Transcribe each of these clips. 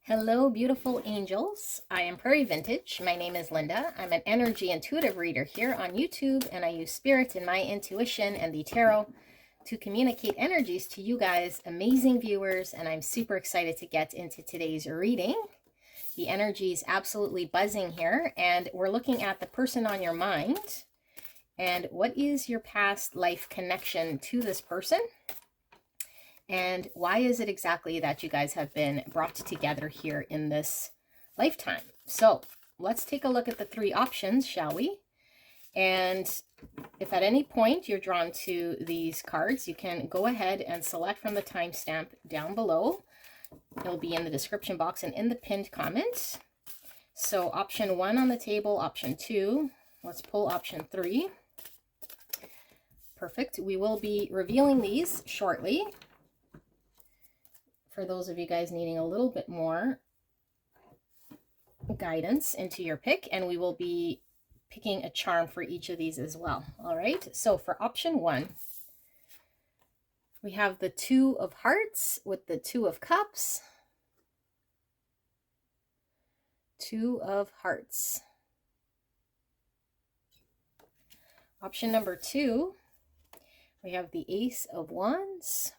Hello, beautiful angels. I am Prairie Vintage. My name is Linda. I'm an energy intuitive reader here on YouTube, and I use spirit and my intuition and the tarot to communicate energies to you guys, amazing viewers, and I'm super excited to get into today's reading. The energy is absolutely buzzing here, and we're looking at the person on your mind. And what is your past life connection to this person? And why is it exactly that you guys have been brought together here in this lifetime? So let's take a look at the three options, shall we? And if at any point you're drawn to these cards, you can go ahead and select from the timestamp down below. It'll be in the description box and in the pinned comment. So option 1 on the table, option 2. Let's pull option 3. Perfect. We will be revealing these shortly. For those of you guys needing a little bit more guidance into your pick, and we will be picking a charm for each of these as well. All right, so for option 1, we have the 2 of Hearts with the 2 of Cups. 2 of Hearts. Option number 2, we have the Ace of Wands.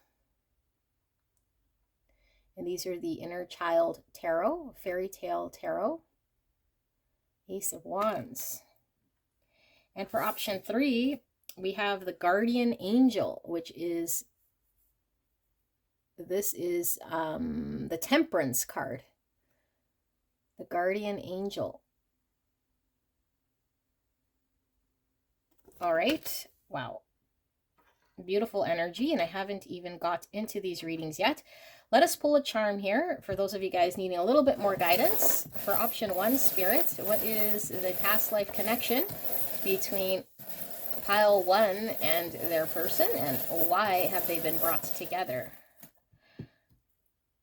And these are the Inner Child Tarot, Fairy Tale Tarot, Ace of Wands. And for option 3, we have the Guardian Angel, which is, this is the Temperance card. The Guardian Angel. All right, wow. Beautiful energy, and I haven't even got into these readings yet. Let us pull a charm here for those of you guys needing a little bit more guidance. For option 1, Spirit, what is the past life connection between pile 1 and their person, and why have they been brought together?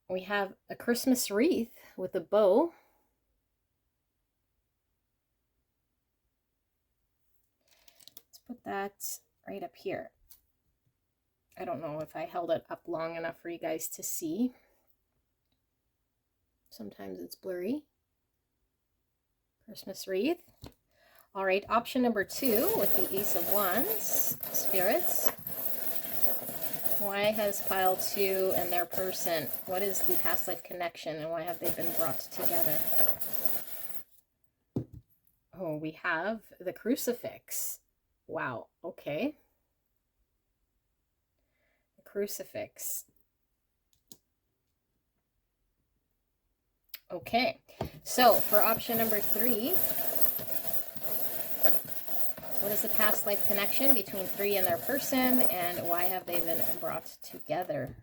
We have a Christmas wreath with a bow. Let's put that right up here. I don't know if I held it up long enough for you guys to see. Sometimes it's blurry. Christmas wreath. All right, option number 2 with the Ace of Wands, Spirits. Why has pile 2 and their person, what is the past life connection, and why have they been brought together? Oh, we have the Crucifix. Wow, okay. Crucifix. Okay, so for option number 3, what is the past life connection between 3 and their person, and why have they been brought together?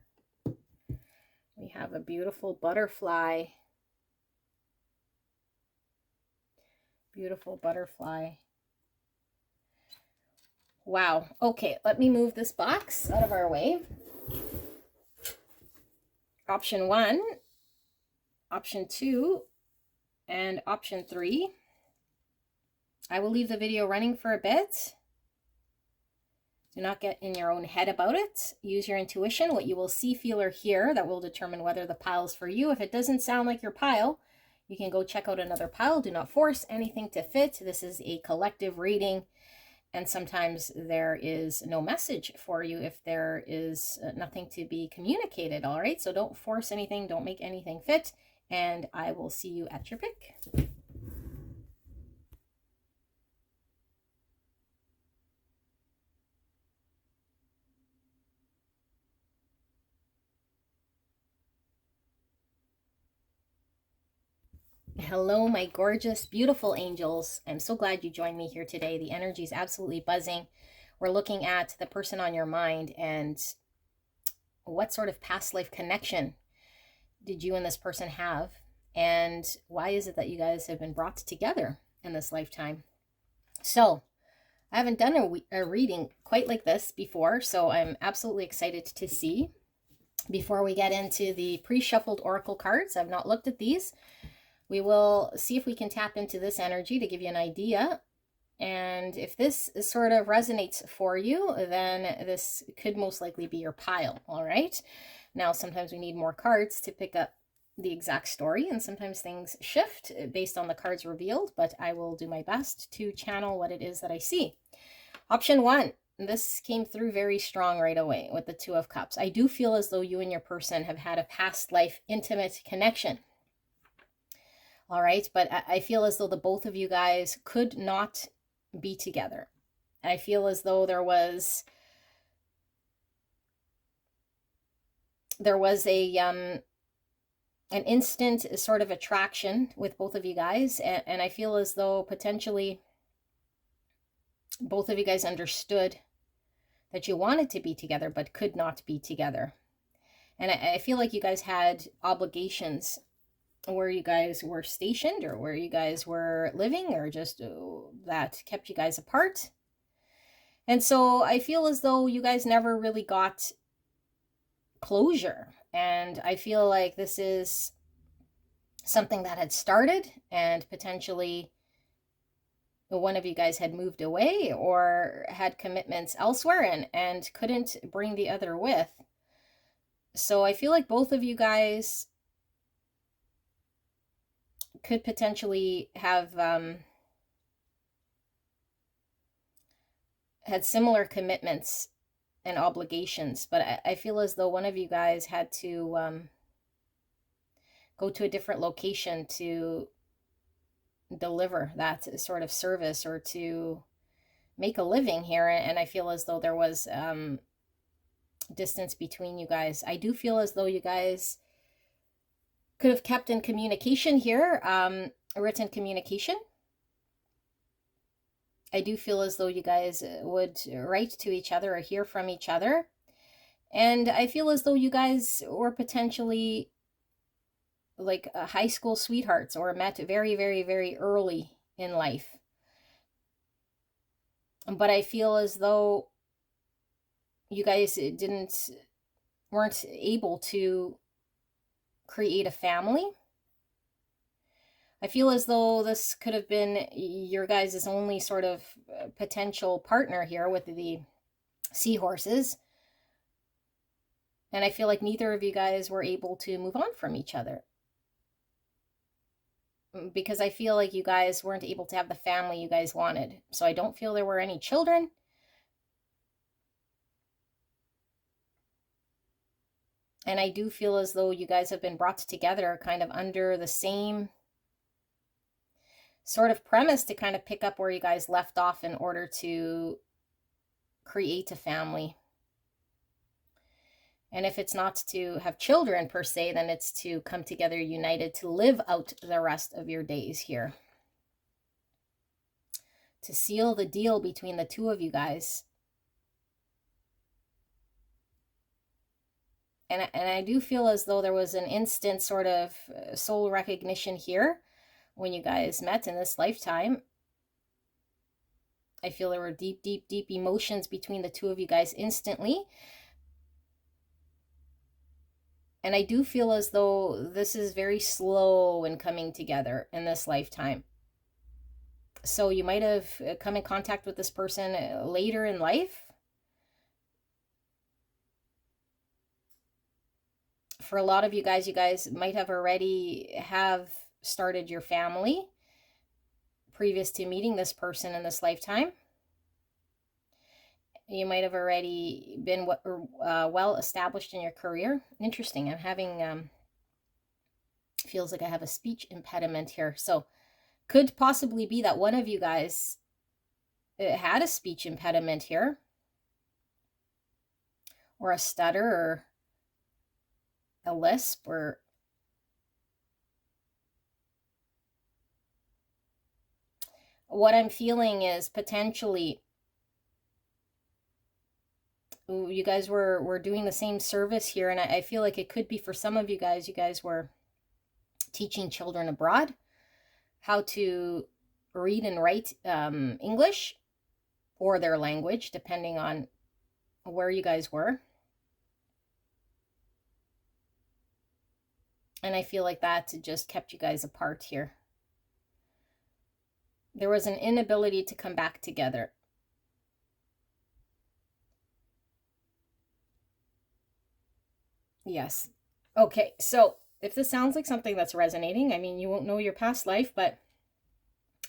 We have a beautiful butterfly. Beautiful butterfly. Wow. Okay, let me move this box out of our way. Option 1, option 2, and option 3. I will leave the video running for a bit. Do not get in your own head about it. Use your intuition. What you will see, feel, or hear, that will determine whether the pile is for you. If it doesn't sound like your pile, you can go check out another pile. Do not force anything to fit. This is a collective reading. And sometimes there is no message for you if there is nothing to be communicated, all right? So don't force anything, don't make anything fit, and I will see you at your pick. Hello, my gorgeous, beautiful angels. I'm so glad you joined me here today. The energy is absolutely buzzing. We're looking at the person on your mind and what sort of past life connection did you and this person have? And why is it that you guys have been brought together in this lifetime? So I haven't done a reading quite like this before, so I'm absolutely excited to see. Before we get into the pre-shuffled oracle cards, I've not looked at these. We will see if we can tap into this energy to give you an idea. And if this sort of resonates for you, then this could most likely be your pile, all right? Now, sometimes we need more cards to pick up the exact story, and sometimes things shift based on the cards revealed, but I will do my best to channel what it is that I see. Option 1. This came through very strong right away with the Two of Cups. I do feel as though you and your person have had a past life intimate connection. All right, but I feel as though the both of you guys could not be together. I feel as though there was a an instant sort of attraction with both of you guys, and I feel as though potentially both of you guys understood that you wanted to be together but could not be together. And I feel like you guys had obligations where you guys were stationed or where you guys were living, or just that kept you guys apart. And so I feel as though you guys never really got closure. And I feel like this is something that had started, and potentially one of you guys had moved away or had commitments elsewhere and couldn't bring the other with. So I feel like both of you guys could potentially have had similar commitments and obligations, but I feel as though one of you guys had to go to a different location to deliver that sort of service or to make a living here. And I feel as though there was distance between you guys. I do feel as though you guys could have kept in communication here, written communication. I do feel as though you guys would write to each other or hear from each other. And I feel as though you guys were potentially like high school sweethearts, or met very, very, very early in life. But I feel as though you guys weren't able to create a family. I feel as though this could have been your guys' only sort of potential partner here with the seahorses. And I feel like neither of you guys were able to move on from each other, because I feel like you guys weren't able to have the family you guys wanted. So I don't feel there were any children. And I do feel as though you guys have been brought together kind of under the same sort of premise to kind of pick up where you guys left off in order to create a family. And if it's not to have children per se, then it's to come together united to live out the rest of your days here. To seal the deal between the two of you guys. And I do feel as though there was an instant sort of soul recognition here when you guys met in this lifetime. I feel there were deep, deep, deep emotions between the two of you guys instantly. And I do feel as though this is very slow in coming together in this lifetime. So you might have come in contact with this person later in life. For a lot of you guys might have already have started your family previous to meeting this person in this lifetime. You might have already been well established in your career. Interesting. I'm having, feels like I have a speech impediment here. So could possibly be that one of you guys had a speech impediment here, or a stutter, or a lisp, or what I'm feeling is potentially you guys were doing the same service here. And I feel like it could be for some of you guys were teaching children abroad how to read and write English or their language, depending on where you guys were. And I feel like that just kept you guys apart here. There was an inability to come back together. Yes. Okay, so if this sounds like something that's resonating, I mean, you won't know your past life, but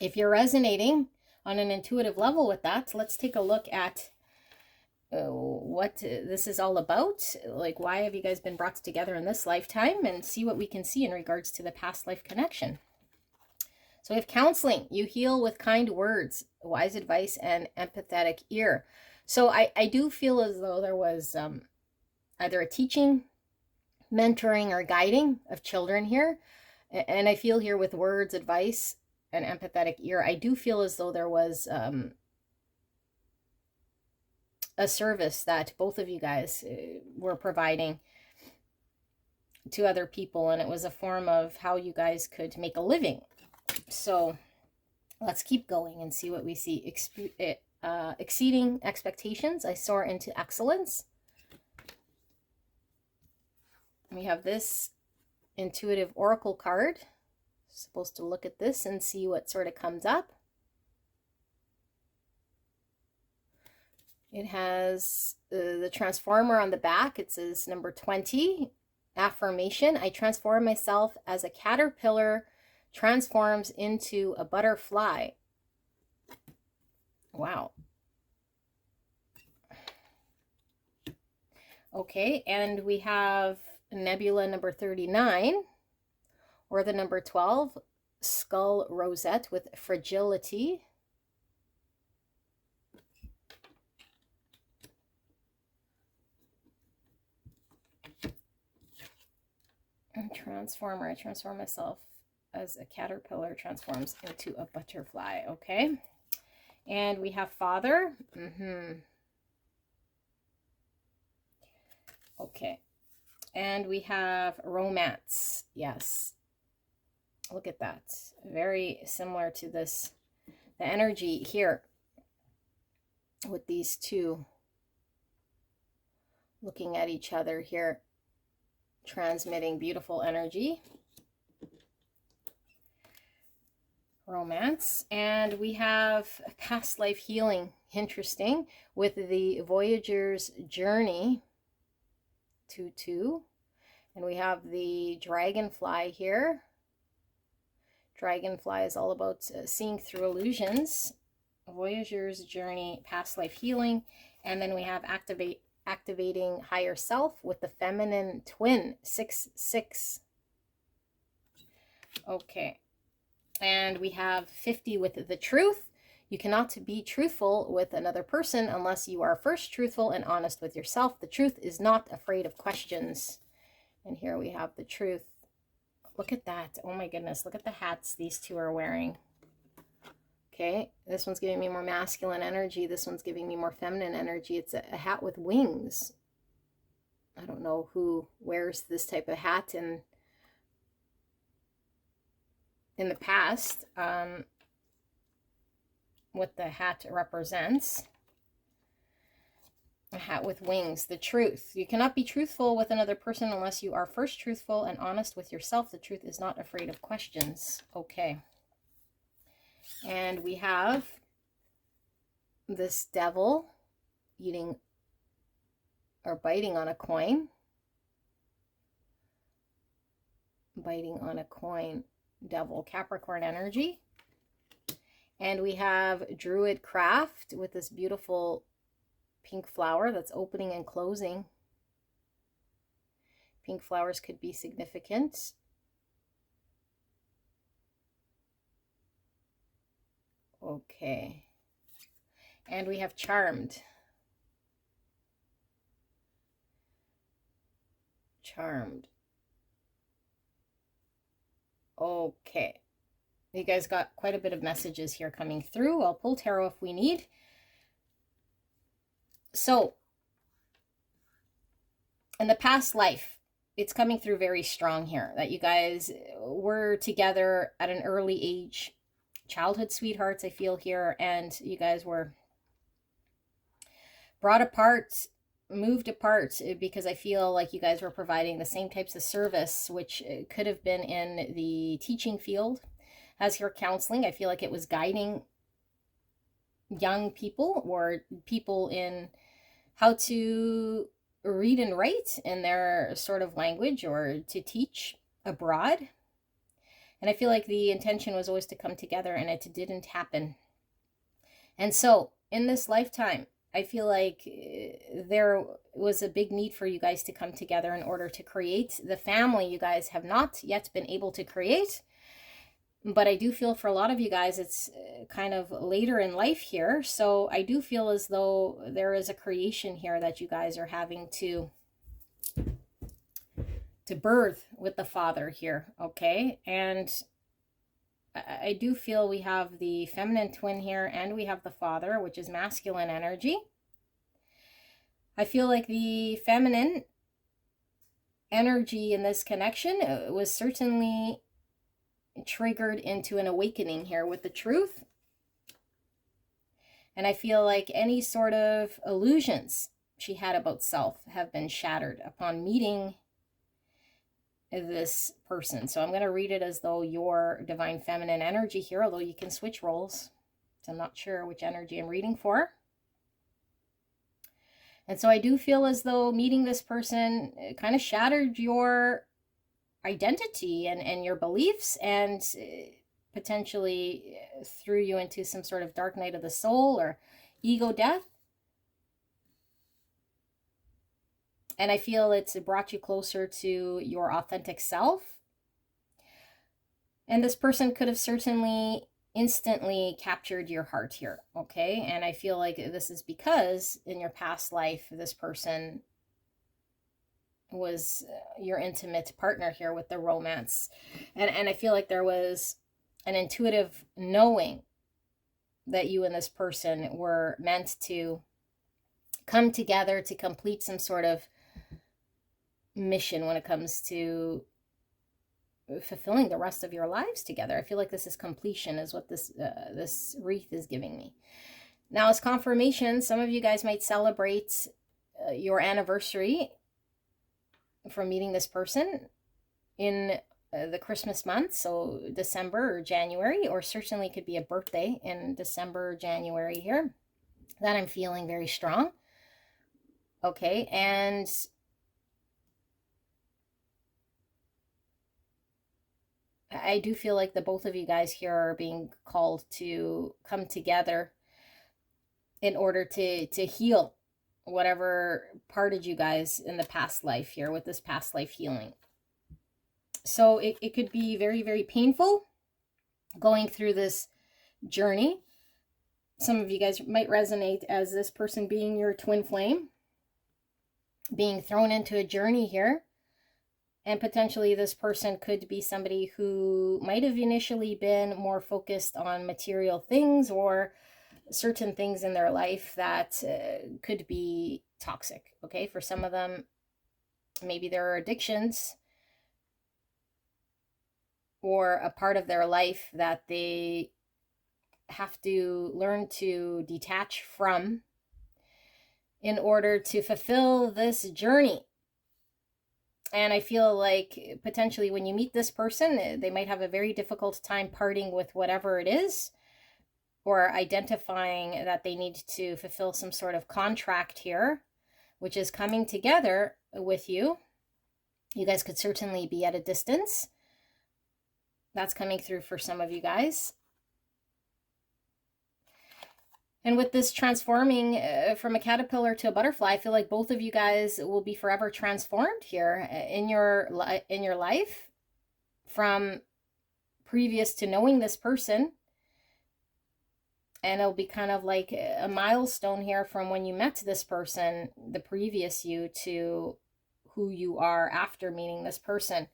if you're resonating on an intuitive level with that, let's take a look at what this is all about. Like, why have you guys been brought together in this lifetime, and see what we can see in regards to the past life connection. So we have counseling. You heal with kind words, wise advice, and empathetic ear. So I do feel as though there was either a teaching, mentoring, or guiding of children here. And I feel here with words, advice, and empathetic ear, I do feel as though there was a service that both of you guys were providing to other people, and it was a form of how you guys could make a living. So let's keep going and see what we see. Exceeding expectations, I soar into excellence. We have this intuitive oracle card. Supposed to look at this and see what sort of comes up. It has the transformer on the back. It says number 20, affirmation. I transform myself as a caterpillar transforms into a butterfly. Wow. Okay, and we have nebula number 39, or the number 12, skull rosette with fragility. Transformer, I transform myself as a caterpillar transforms into a butterfly. Okay, and we have father. Okay, and we have romance. Yes, look at that, very similar to this, the energy here with these two looking at each other here, transmitting beautiful energy. Romance. And we have past life healing. Interesting. With the Voyager's Journey 2-2. And we have the dragonfly here. Dragonfly is all about seeing through illusions. Voyager's Journey, past life healing. And then we have activating higher self with the feminine twin, 6-6. Okay, and we have 50 with the truth. You cannot be truthful with another person unless you are first truthful and honest with yourself. The truth is not afraid of questions. And here we have the truth. Look at that. Oh my goodness, look at the hats these two are wearing. Okay, this one's giving me more masculine energy. This one's giving me more feminine energy. It's a hat with wings. I don't know who wears this type of hat in the past, what the hat represents. A hat with wings, the truth. You cannot be truthful with another person unless you are first truthful and honest with yourself. The truth is not afraid of questions. Okay. And we have this devil eating or biting on a coin. Biting on a coin, devil, Capricorn energy. And we have Druid craft with this beautiful pink flower that's opening and closing. Pink flowers could be significant. Okay. And we have charmed. Charmed. Okay. You guys got quite a bit of messages here coming through. I'll pull tarot if we need. So, in the past life, it's coming through very strong here that you guys were together at an early age. Childhood sweethearts, I feel here, and you guys were brought apart, moved apart, because I feel like you guys were providing the same types of service, which could have been in the teaching field. As here counseling, I feel like it was guiding young people or people in how to read and write in their sort of language, or to teach abroad. And I feel like the intention was always to come together, and it didn't happen. And so in this lifetime, I feel like there was a big need for you guys to come together in order to create the family you guys have not yet been able to create. But I do feel for a lot of you guys, it's kind of later in life here. So I do feel as though there is a creation here that you guys are having to birth with the Father here, okay? And I do feel we have the feminine twin here, and we have the Father, which is masculine energy. I feel like the feminine energy in this connection was certainly triggered into an awakening here with the truth. And I feel like any sort of illusions she had about self have been shattered upon meeting this person. So I'm going to read it as though your divine feminine energy here, although you can switch roles. So I'm not sure which energy I'm reading for. And so I do feel as though meeting this person kind of shattered your identity and your beliefs, and potentially threw you into some sort of dark night of the soul or ego death. And I feel it's brought you closer to your authentic self. And this person could have certainly instantly captured your heart here, okay? And I feel like this is because in your past life, this person was your intimate partner here with the romance. And I feel like there was an intuitive knowing that you and this person were meant to come together to complete some sort of mission when it comes to fulfilling the rest of your lives together. I feel like this is completion, is what this wreath is giving me. Now, as confirmation, some of you guys might celebrate your anniversary from meeting this person in the Christmas month, so December or January, or certainly could be a birthday in December or January here. That I'm feeling very strong. Okay, and I do feel like the both of you guys here are being called to come together in order to heal whatever parted you guys in the past life here with this past life healing. So it could be very, very painful going through this journey. Some of you guys might resonate as this person being your twin flame, being thrown into a journey here. And potentially this person could be somebody who might have initially been more focused on material things or certain things in their life that could be toxic, okay? For some of them, maybe there are addictions or a part of their life that they have to learn to detach from in order to fulfill this journey. And I feel like potentially when you meet this person, they might have a very difficult time parting with whatever it is, or identifying that they need to fulfill some sort of contract here, which is coming together with you. You guys could certainly be at a distance. That's coming through for some of you guys. And with this transforming from a caterpillar to a butterfly, I feel like both of you guys will be forever transformed here in your life from previous to knowing this person. And it'll be kind of like a milestone here from when you met this person, the previous you, to who you are after meeting this person.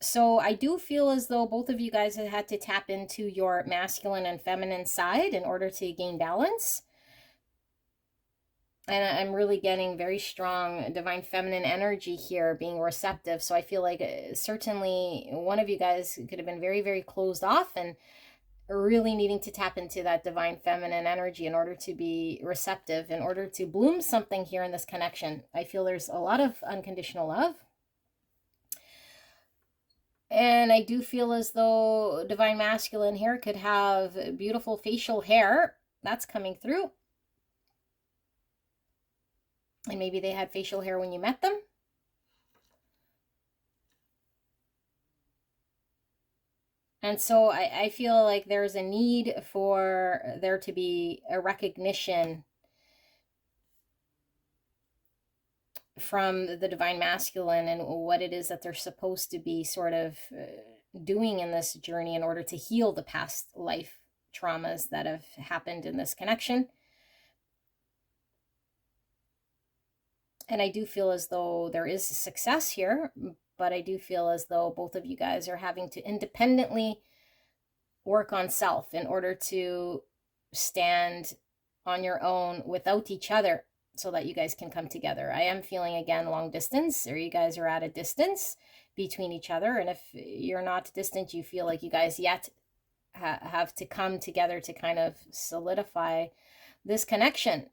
So I do feel as though both of you guys have had to tap into your masculine and feminine side in order to gain balance. And I'm really getting very strong divine feminine energy here, being receptive. So I feel like certainly one of you guys could have been very, very closed off and really needing to tap into that divine feminine energy in order to be receptive, in order to bloom something here in this connection. I feel there's a lot of unconditional love. And I do feel as though divine masculine here could have beautiful facial hair. That's coming through. And maybe they had facial hair when you met them. And so I feel like there's a need for there to be a recognition from the divine masculine and what it is that they're supposed to be sort of doing in this journey in order to heal the past life traumas that have happened in this connection. And I do feel as though there is success here, but I do feel as though both of you guys are having to independently work on self in order to stand on your own without each other so that you guys can come together. I am feeling again long distance, or you guys are at a distance between each other. And if you're not distant, you feel like you guys yet have to come together to kind of solidify this connection.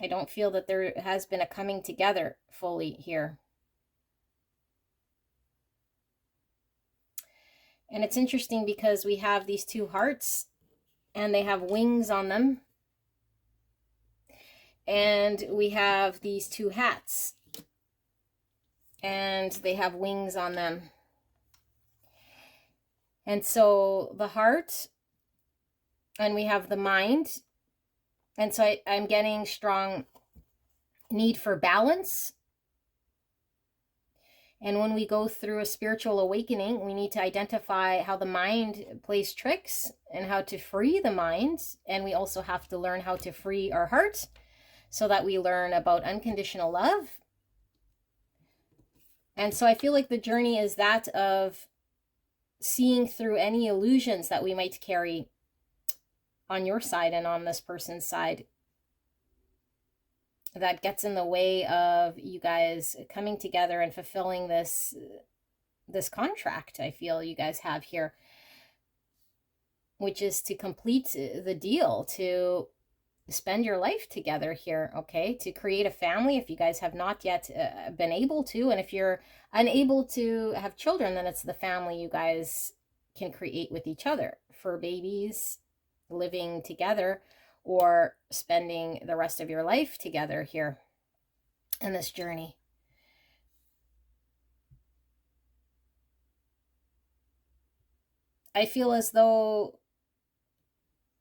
I don't feel that there has been a coming together fully here. And it's interesting because we have these two hearts and they have wings on them. And we have these two hats and they have wings on them. And so the heart, and we have the mind. And so I'm getting strong need for balance. And when we go through a spiritual awakening, we need to identify how the mind plays tricks and how to free the mind. And we also have to learn how to free our heart so that we learn about unconditional love. And so I feel like the journey is that of seeing through any illusions that we might carry on your side and on this person's side that gets in the way of you guys coming together and fulfilling this contract I feel you guys have here, which is to complete the deal, to spend your life together here, okay? To create a family if you guys have not yet been able to. And if you're unable to have children, then it's the family you guys can create with each other for babies, living together, or spending the rest of your life together here in this journey. I feel as though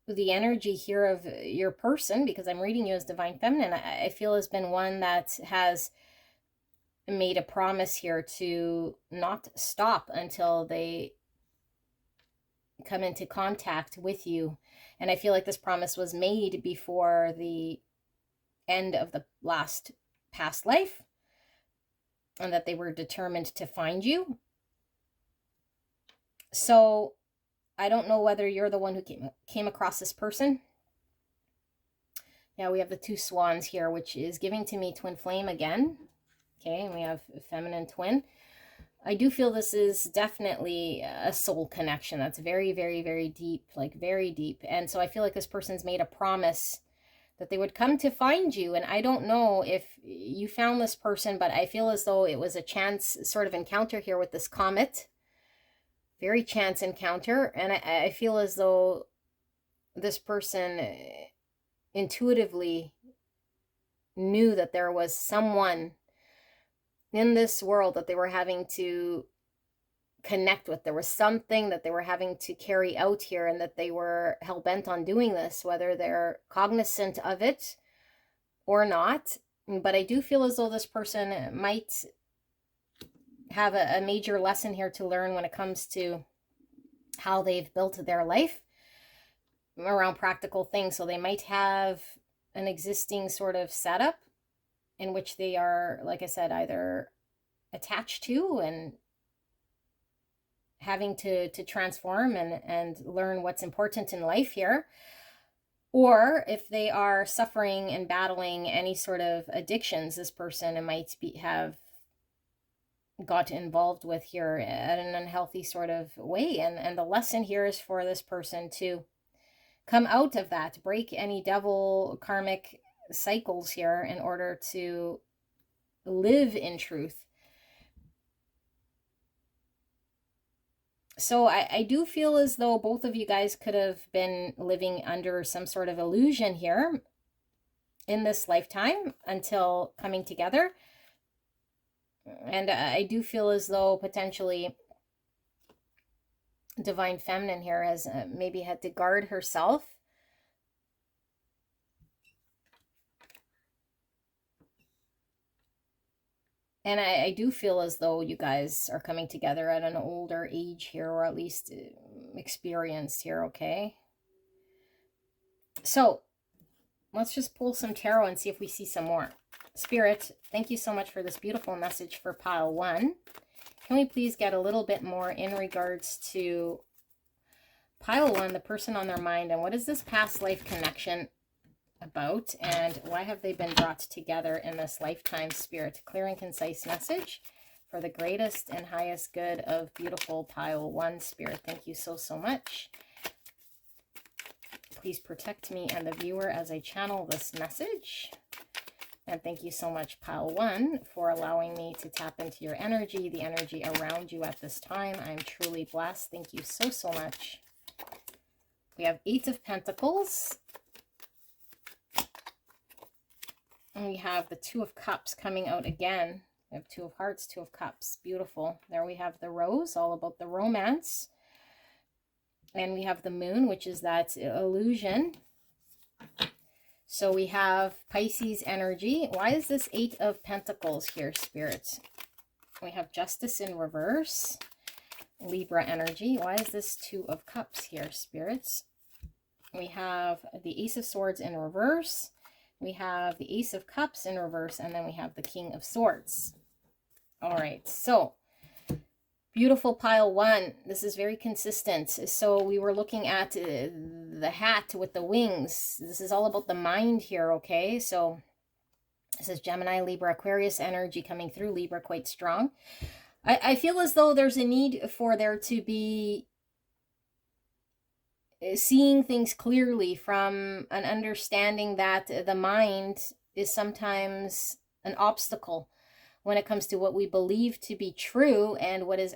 the energy here of your person, because I'm reading you as divine feminine, I feel has been one that has made a promise here to not stop until they come into contact with you. And I feel like this promise was made before the end of the last past life, and that they were determined to find you. So I don't know whether you're the one who came across this person. Yeah, we have the two swans here, which is giving to me twin flame again. Okay, and we have feminine twin. I do feel this is definitely a soul connection that's very, very, very deep, like very deep. And so I feel like this person's made a promise that they would come to find you. And I don't know if you found this person, but I feel as though it was a chance sort of encounter here with this comet. Very chance encounter. And I feel as though this person intuitively knew that there was someone in this world that they were having to connect with. There was something that they were having to carry out here, and that they were hell-bent on doing this, whether they're cognizant of it or not. But I do feel as though this person might have a major lesson here to learn when it comes to how they've built their life around practical things. So they might have an existing sort of setup in which they are, like I said, either attached to and having to transform and learn what's important in life here. Or if they are suffering and battling any sort of addictions, this person might have got involved with here at an unhealthy sort of way. And the lesson here is for this person to come out of that, break any devil karmic cycles here in order to live in truth. So I do feel as though both of you guys could have been living under some sort of illusion here in this lifetime until coming together. And I do feel as though potentially Divine Feminine here has maybe had to guard herself. And I do feel as though you guys are coming together at an older age here, or at least experienced here, okay? So let's just pull some tarot and see if we see some more. Spirit, thank you so much for this beautiful message for pile 1. Can we please get a little bit more in regards to pile 1, the person on their mind, and what is this past life connection about, and why have they been brought together in this lifetime? Spirit, clear and concise message for the greatest and highest good of beautiful pile 1. Spirit, thank you so much. Please protect me and the viewer as I channel this message. And thank you so much, pile 1, for allowing me to tap into your energy, the energy around you at this time. I'm truly blessed. Thank you so much. We have 8 of Pentacles. And we have the 2 of Cups coming out again. We have 2 of Hearts, 2 of Cups. Beautiful. There we have the Rose, all about the romance. And we have the Moon, which is that illusion. So we have Pisces energy. Why is this 8 of Pentacles here, Spirits? We have Justice in reverse. Libra energy. Why is this 2 of Cups here, Spirits? We have the Ace of Swords in reverse. We have the Ace of Cups in reverse, and then we have the King of Swords. All right, so beautiful pile 1. This is very consistent. So we were looking at the hat with the wings. This is all about the mind here, okay? So this is Gemini, Libra, Aquarius energy coming through. Libra quite strong. I feel as though there's a need for there to be seeing things clearly, from an understanding that the mind is sometimes an obstacle when it comes to what we believe to be true and what is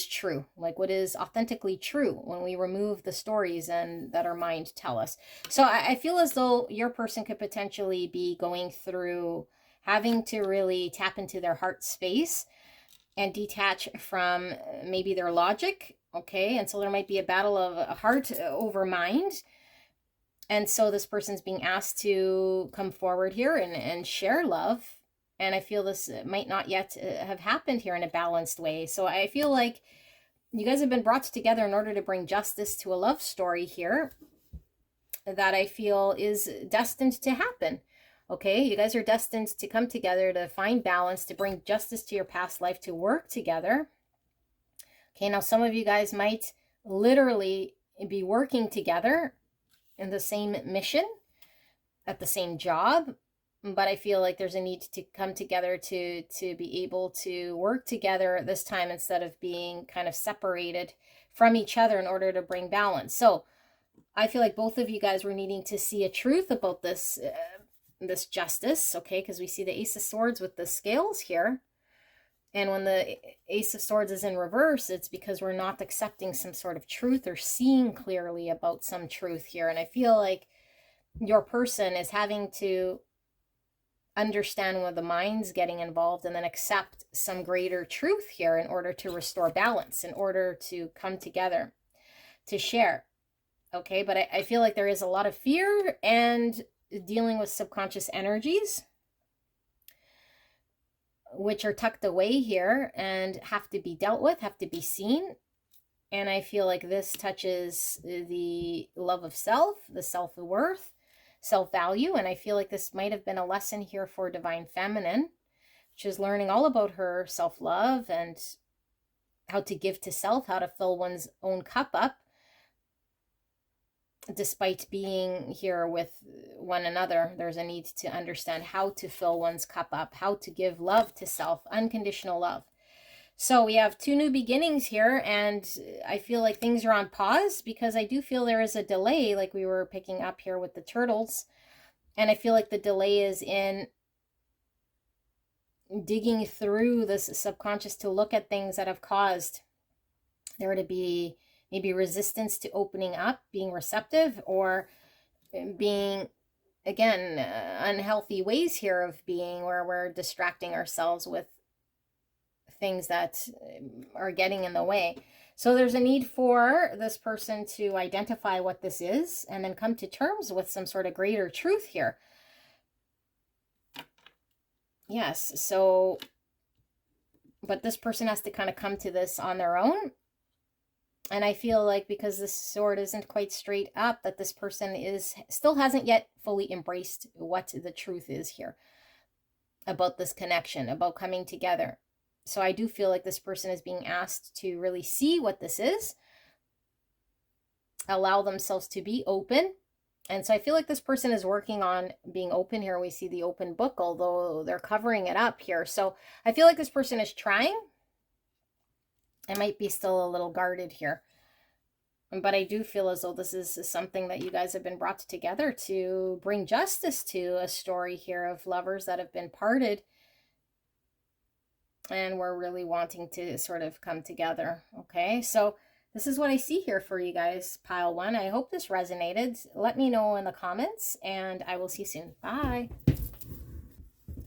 true, like what is authentically true, when we remove the stories and that our mind tell us. So I feel as though your person could potentially be going through having to really tap into their heart space and detach from maybe their logic, okay? And so there might be a battle of heart over mind. And so this person's being asked to come forward here and share love. And I feel this might not yet have happened here in a balanced way. So I feel like you guys have been brought together in order to bring justice to a love story here that I feel is destined to happen. Okay, you guys are destined to come together to find balance, to bring justice to your past life, to work together. Okay, now some of you guys might literally be working together in the same mission, at the same job, but I feel like there's a need to come together to be able to work together this time instead of being kind of separated from each other in order to bring balance. So I feel like both of you guys were needing to see a truth about this this justice, okay, because we see the Ace of Swords with the scales here. And when the Ace of Swords is in reverse, it's because we're not accepting some sort of truth or seeing clearly about some truth here. And I feel like your person is having to understand where the mind's getting involved and then accept some greater truth here in order to restore balance, in order to come together to share. Okay, but I feel like there is a lot of fear and dealing with subconscious energies which are tucked away here and have to be dealt with, have to be seen. And I feel like this touches the love of self, the self-worth, self-value. And I feel like this might have been a lesson here for Divine Feminine, which is learning all about her self-love and how to give to self, how to fill one's own cup up, despite being here with one another. There's a need to understand how to fill one's cup up, how to give love to self, unconditional love. So we have 2 new beginnings here, and I feel like things are on pause because I do feel there is a delay, like we were picking up here with the turtles. And I feel like the delay is in digging through this subconscious to look at things that have caused there to be maybe resistance to opening up, being receptive, or being, again, unhealthy ways here of being where we're distracting ourselves with things that are getting in the way. So there's a need for this person to identify what this is and then come to terms with some sort of greater truth here. Yes, so, but this person has to kind of come to this on their own. And I feel like because this sword isn't quite straight up, that this person still hasn't yet fully embraced what the truth is here about this connection, about coming together. So I do feel like this person is being asked to really see what this is, allow themselves to be open. And so I feel like this person is working on being open here. We see the open book, although they're covering it up here. So I feel like this person is trying. I might be still a little guarded here. But I do feel as though this is something that you guys have been brought together to bring justice to, a story here of lovers that have been parted. And we're really wanting to sort of come together. Okay, so this is what I see here for you guys, pile one. I hope this resonated. Let me know in the comments, and I will see you soon. Bye.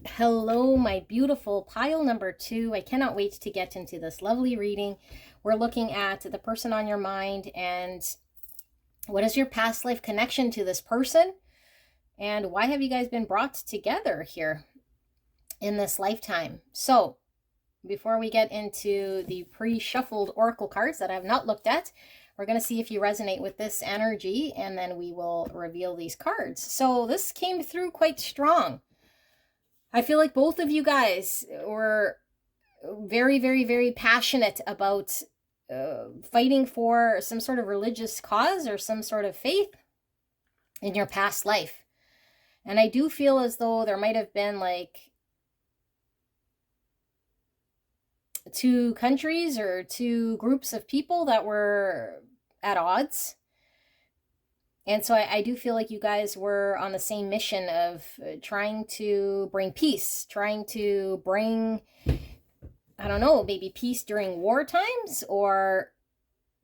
Hello, my beautiful pile number two. I cannot wait to get into this lovely reading. We're looking at the person on your mind and what is your past life connection to this person, and why have you guys been brought together here in this lifetime? So before we get into the pre-shuffled oracle cards that I have not looked at, we're going to see if you resonate with this energy, and then we will reveal these cards. So this came through quite strong. I feel like both of you guys were very, very, very passionate about fighting for some sort of religious cause or some sort of faith in your past life. And I do feel as though there might have been like two countries or two groups of people that were at odds. And so I do feel like you guys were on the same mission of trying to bring peace, trying to bring, I don't know, maybe peace during war times, or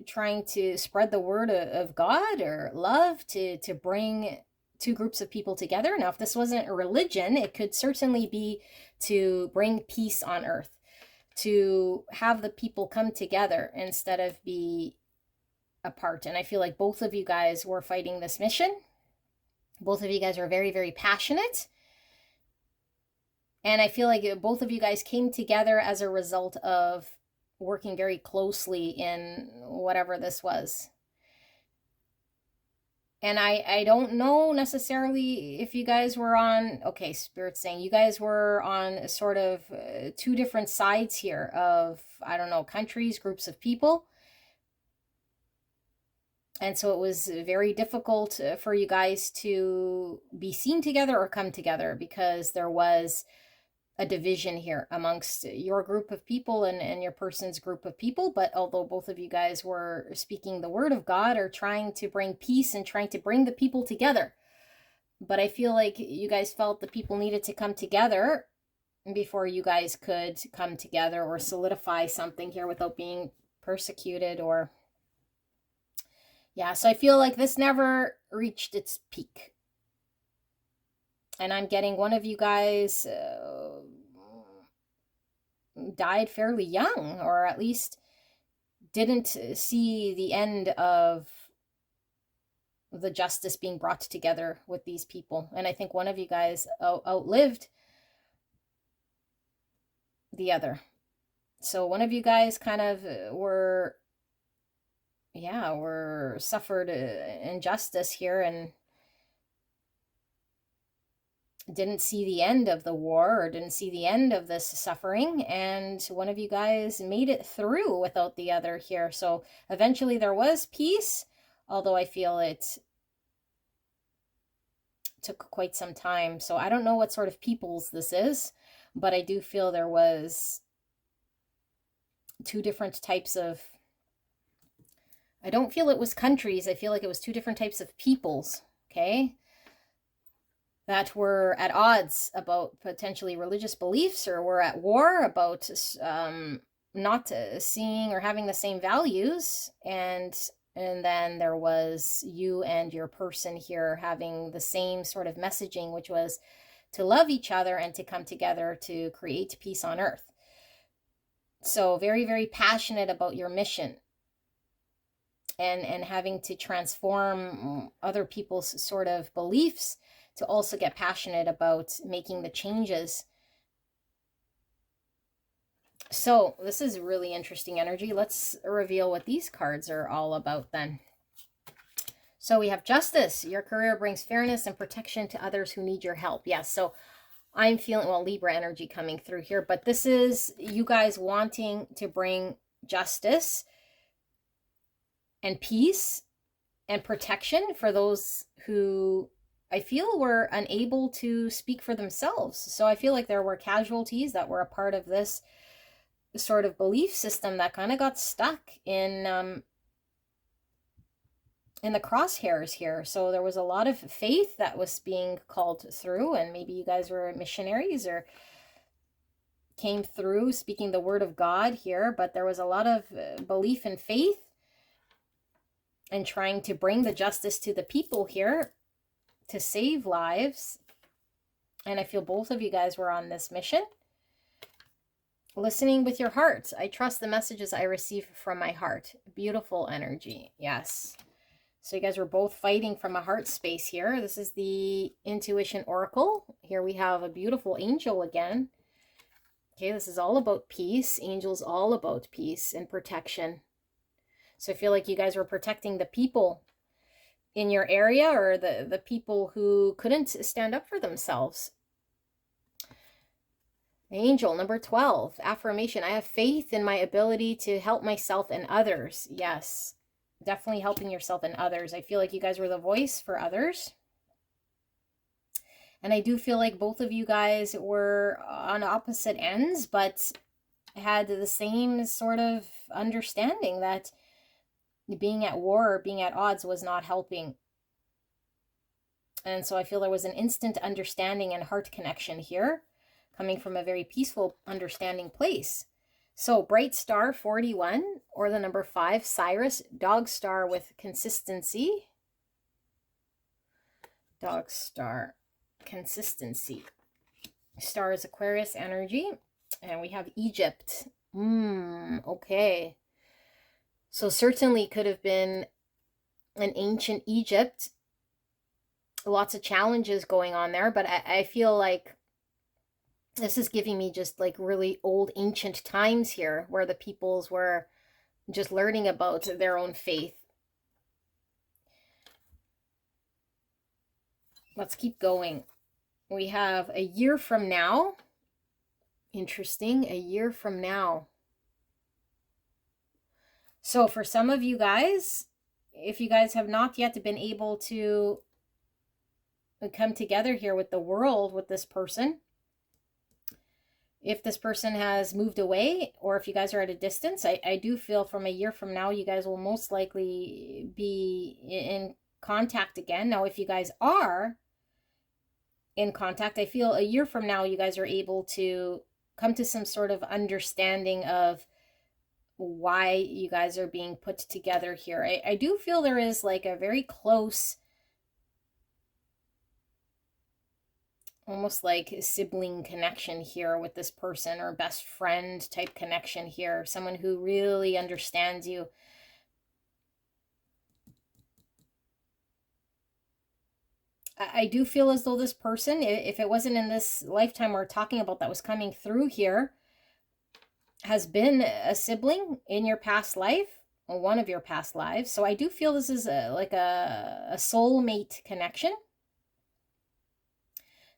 trying to spread the word of God or love to bring two groups of people together. Now, if this wasn't a religion, it could certainly be to bring peace on earth, to have the people come together instead of be apart. And I feel like both of you guys were fighting this mission. Both of you guys are very, very passionate. And I feel like both of you guys came together as a result of working very closely in whatever this was. And I don't know necessarily if you guys were on, okay, Spirit's saying you guys were on sort of two different sides here of, I don't know, countries, groups of people. And so it was very difficult for you guys to be seen together or come together because there was a division here amongst your group of people and your person's group of people. But although both of you guys were speaking the word of God or trying to bring peace and trying to bring the people together, but I feel like you guys felt the people needed to come together before you guys could come together or solidify something here without being persecuted or... Yeah, so I feel like this never reached its peak. And I'm getting one of you guys died fairly young, or at least didn't see the end of the justice being brought together with these people. And I think one of you guys outlived the other. So one of you guys kind of were suffered injustice here and didn't see the end of the war or didn't see the end of this suffering, and one of you guys made it through without the other here. So eventually there was peace, although I feel it took quite some time. So I don't know what sort of peoples this is, but I do feel there was two different types of... I don't feel it was countries. I feel like it was two different types of peoples, okay, that were at odds about potentially religious beliefs or were at war about not seeing or having the same values. And then there was you and your person here having the same sort of messaging, which was to love each other and to come together to create peace on earth. So very, very passionate about your mission, and having to transform other people's sort of beliefs to also get passionate about making the changes. So this is really interesting energy. Let's reveal what these cards are all about then. So we have justice. Your career brings fairness and protection to others who need your help. Yes, so I'm feeling, well, Libra energy coming through here, but this is you guys wanting to bring justice and peace and protection for those who I feel were unable to speak for themselves. So I feel like there were casualties that were a part of this sort of belief system that kind of got stuck in the crosshairs here. So there was a lot of faith that was being called through, and maybe you guys were missionaries or came through speaking the word of God here, but there was a lot of belief and faith and trying to bring the justice to the people here to save lives. And I feel both of you guys were on this mission. Listening with your heart. I trust the messages I receive from my heart. Beautiful energy. Yes. So you guys were both fighting from a heart space here. This is the Intuition Oracle. Here we have a beautiful angel again. Okay, this is all about peace. Angels all about peace and protection. So I feel like you guys were protecting the people in your area, or the people who couldn't stand up for themselves. Angel number 12, affirmation. I have faith in my ability to help myself and others. Yes, definitely helping yourself and others. I feel like you guys were the voice for others. And I do feel like both of you guys were on opposite ends, but had the same sort of understanding that being at war or being at odds was not helping. And so I feel there was an instant understanding and heart connection here, coming from a very peaceful, understanding place. So bright star 41, or the number 5, Cyrus, dog star with consistency. Dog star, consistency. Star is Aquarius energy. And we have Egypt. Okay. So certainly could have been an ancient Egypt. Lots of challenges going on there, but I feel like this is giving me just like really old ancient times here, where the peoples were just learning about their own faith. Let's keep going. We have a year from now. Interesting, a year from now. So for some of you guys, if you guys have not yet been able to come together here with the world, with this person, if this person has moved away, or if you guys are at a distance, I do feel from a year from now, you guys will most likely be in contact again. Now, if you guys are in contact, I feel a year from now, you guys are able to come to some sort of understanding of why you guys are being put together here. I do feel there is like a very close, almost like sibling connection here with this person, or best friend type connection here. Someone who really understands you. I do feel as though this person, if it wasn't in this lifetime we're talking about that was coming through here, has been a sibling in your past life, or one of your past lives. So I do feel this is like a soulmate connection.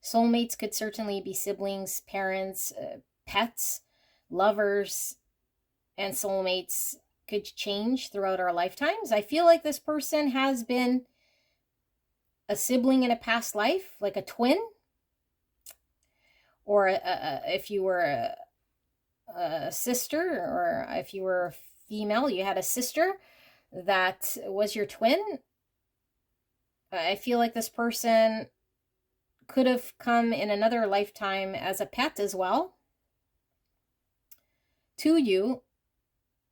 Soulmates could certainly be siblings, parents, pets, lovers, and soulmates could change throughout our lifetimes. I feel like this person has been a sibling in a past life, like a twin, or if you were a sister, or if you were a female, you had a sister that was your twin. I feel like this person could have come in another lifetime as a pet as well to you.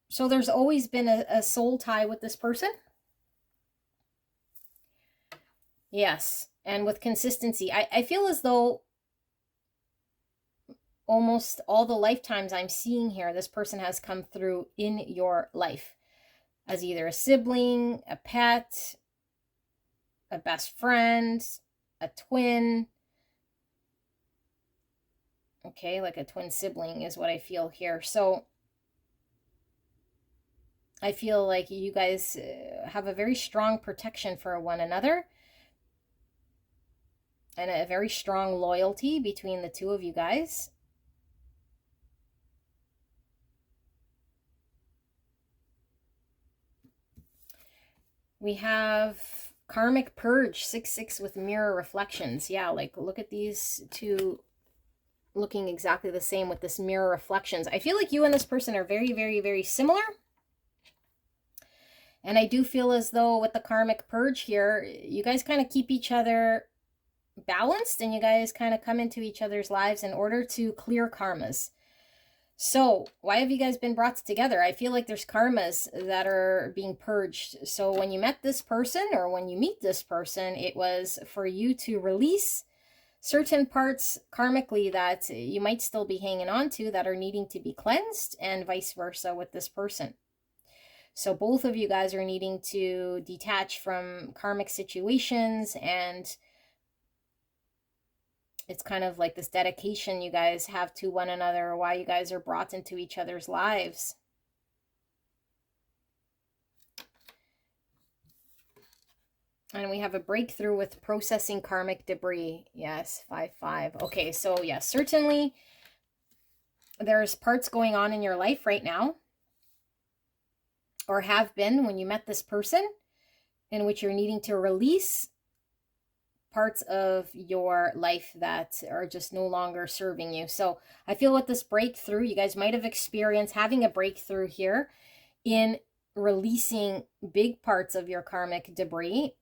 So there's always been a soul tie with this person. Yes. And with consistency, I feel as though almost all the lifetimes I'm seeing here, this person has come through in your life as either a sibling, a pet, a best friend, a twin. Okay, like a twin sibling is what I feel here. So I feel like you guys have a very strong protection for one another and a very strong loyalty between the two of you guys. We have karmic purge, 6-6 with mirror reflections. Yeah, like look at these two looking exactly the same with this mirror reflections. I feel like you and this person are very, very, very similar. And I do feel as though with the karmic purge here, you guys kind of keep each other balanced and you guys kind of come into each other's lives in order to clear karmas. So why have you guys been brought together? I feel like there's karmas that are being purged. So when you met this person or when you meet this person, it was for you to release certain parts karmically that you might still be hanging on to that are needing to be cleansed, and vice versa with this person. So both of you guys are needing to detach from karmic situations, and it's kind of like this dedication you guys have to one another, why you guys are brought into each other's lives. And we have a breakthrough with processing karmic debris. Yes, 5-5. Okay, so yes, certainly there's parts going on in your life right now, or have been when you met this person, in which you're needing to release parts of your life that are just no longer serving you. So I feel with this breakthrough, you guys might have experienced having a breakthrough here in releasing big parts of your karmic debris,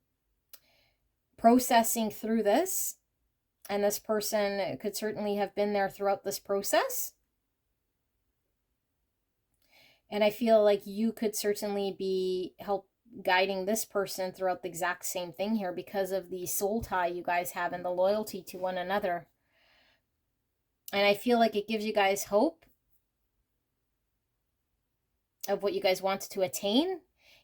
processing through this. And this person could certainly have been there throughout this process. And I feel like you could certainly be guiding this person throughout the exact same thing here because of the soul tie you guys have and the loyalty to one another. And I feel like it gives you guys hope of what you guys want to attain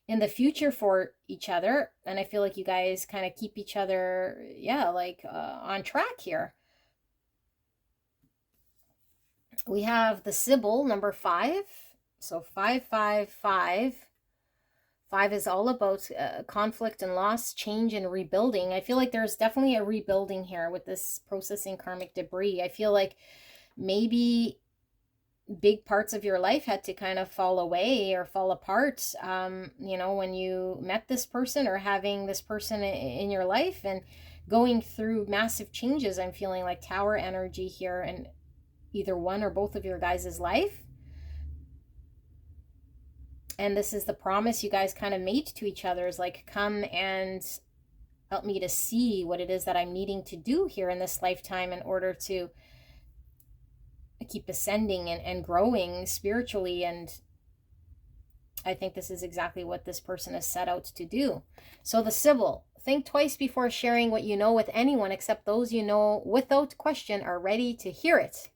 in the future for each other. And I feel like you guys kind of keep each other, yeah, like on track here. We have the Sybil, number 5. So 555. 5 is all about conflict and loss, change and rebuilding. I feel like there's definitely a rebuilding here with this processing karmic debris. I feel like maybe big parts of your life had to kind of fall away or fall apart, you know, when you met this person or having this person in your life and going through massive changes. I'm feeling like tower energy here in either one or both of your guys' life. And this is the promise you guys kind of made to each other, is like, come and help me to see what it is that I'm needing to do here in this lifetime in order to keep ascending and growing spiritually. And I think this is exactly what this person is set out to do. So the Sybil, think twice before sharing what you know with anyone except those you know without question are ready to hear it.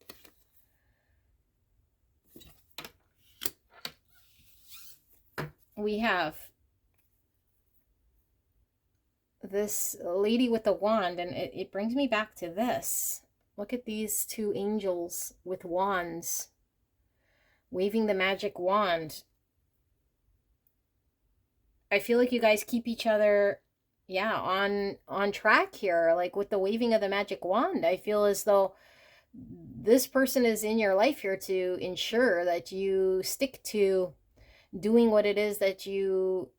We have this lady with the wand, and it brings me back to this. Look at these two angels with wands, waving the magic wand. I feel like you guys keep each other, yeah, on track here, like with the waving of the magic wand. I feel as though this person is in your life here to ensure that you stick to doing what it is that you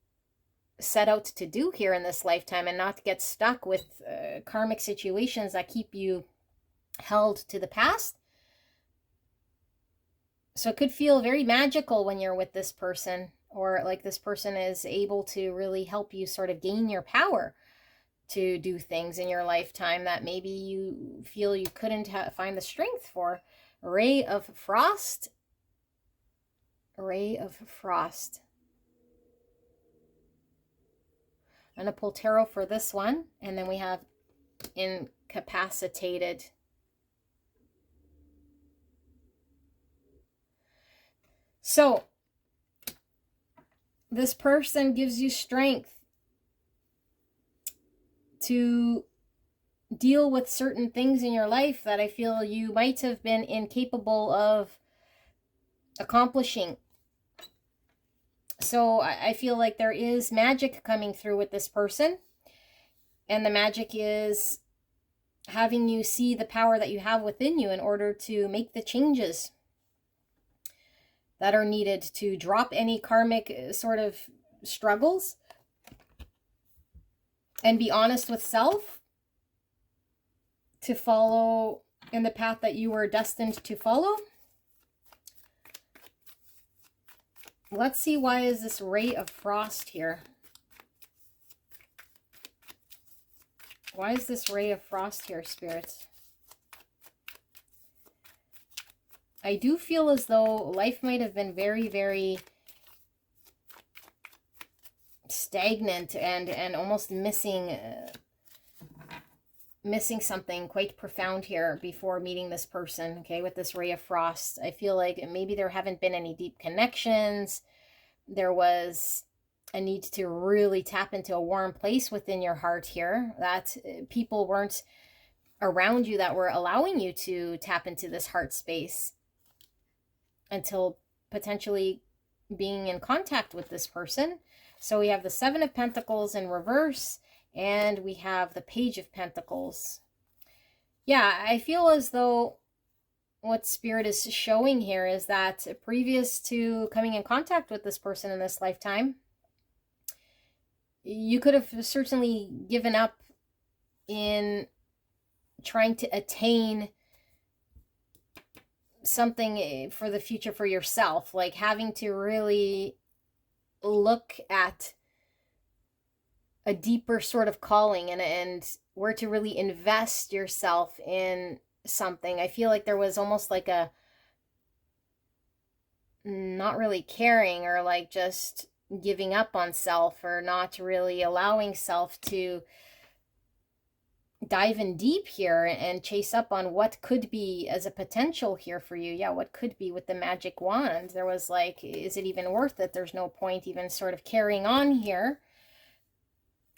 set out to do here in this lifetime, and not get stuck with karmic situations that keep you held to the past. So it could feel very magical when you're with this person, or like this person is able to really help you sort of gain your power to do things in your lifetime that maybe you feel you couldn't find the strength for. Ray of Frost. Ray of Frost. I'm going to pull tarot for this one. And then we have incapacitated. So this person gives you strength to deal with certain things in your life that I feel you might have been incapable of accomplishing. So I feel like there is magic coming through with this person. And the magic is having you see the power that you have within you in order to make the changes that are needed to drop any karmic sort of struggles and be honest with self, to follow in the path that you were destined to follow. Let's see, why is this ray of frost here? Why is this ray of frost here, Spirit? I do feel as though life might have been very, very stagnant and almost missing something quite profound here before meeting this person, okay, with this ray of frost. I feel like maybe there haven't been any deep connections. There was a need to really tap into a warm place within your heart here, that people weren't around you that were allowing you to tap into this heart space until potentially being in contact with this person. So we have the Seven of Pentacles in reverse, and we have the Page of Pentacles. Yeah, I feel as though what Spirit is showing here is that previous to coming in contact with this person in this lifetime, you could have certainly given up in trying to attain something for the future for yourself, like having to really look at a deeper sort of calling and where to really invest yourself in something. I feel like there was almost like a not really caring, or like just giving up on self, or not really allowing self to dive in deep here and chase up on what could be as a potential here for you. Yeah, what could be with the magic wand. There was like, is it even worth it? There's no point even sort of carrying on here,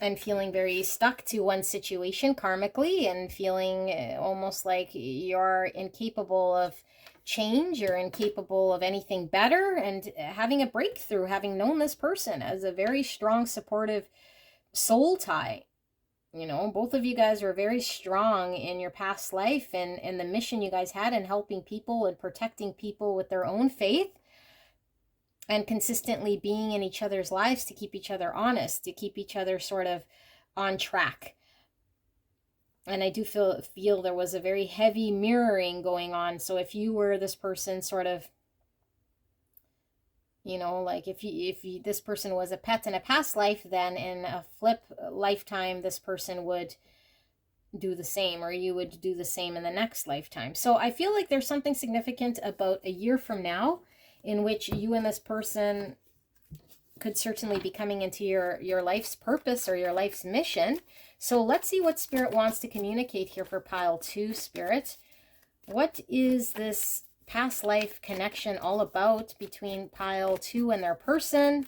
and feeling very stuck to one situation karmically, and feeling almost like you're incapable of change, you're incapable of anything better, and having a breakthrough, having known this person as a very strong, supportive soul tie. You know, both of you guys were very strong in your past life, and the mission you guys had in helping people and protecting people with their own faith, and consistently being in each other's lives to keep each other honest, to keep each other sort of on track. And I do feel there was a very heavy mirroring going on. So if you were this person sort of, you know, like if this person was a pet in a past life, then in a flip lifetime, this person would do the same, or you would do the same in the next lifetime. So I feel like there's something significant about a year from now in which you and this person could certainly be coming into your life's purpose or your life's mission. So let's see what Spirit wants to communicate here for pile 2, Spirit. What is this past life connection all about between pile 2 and their person?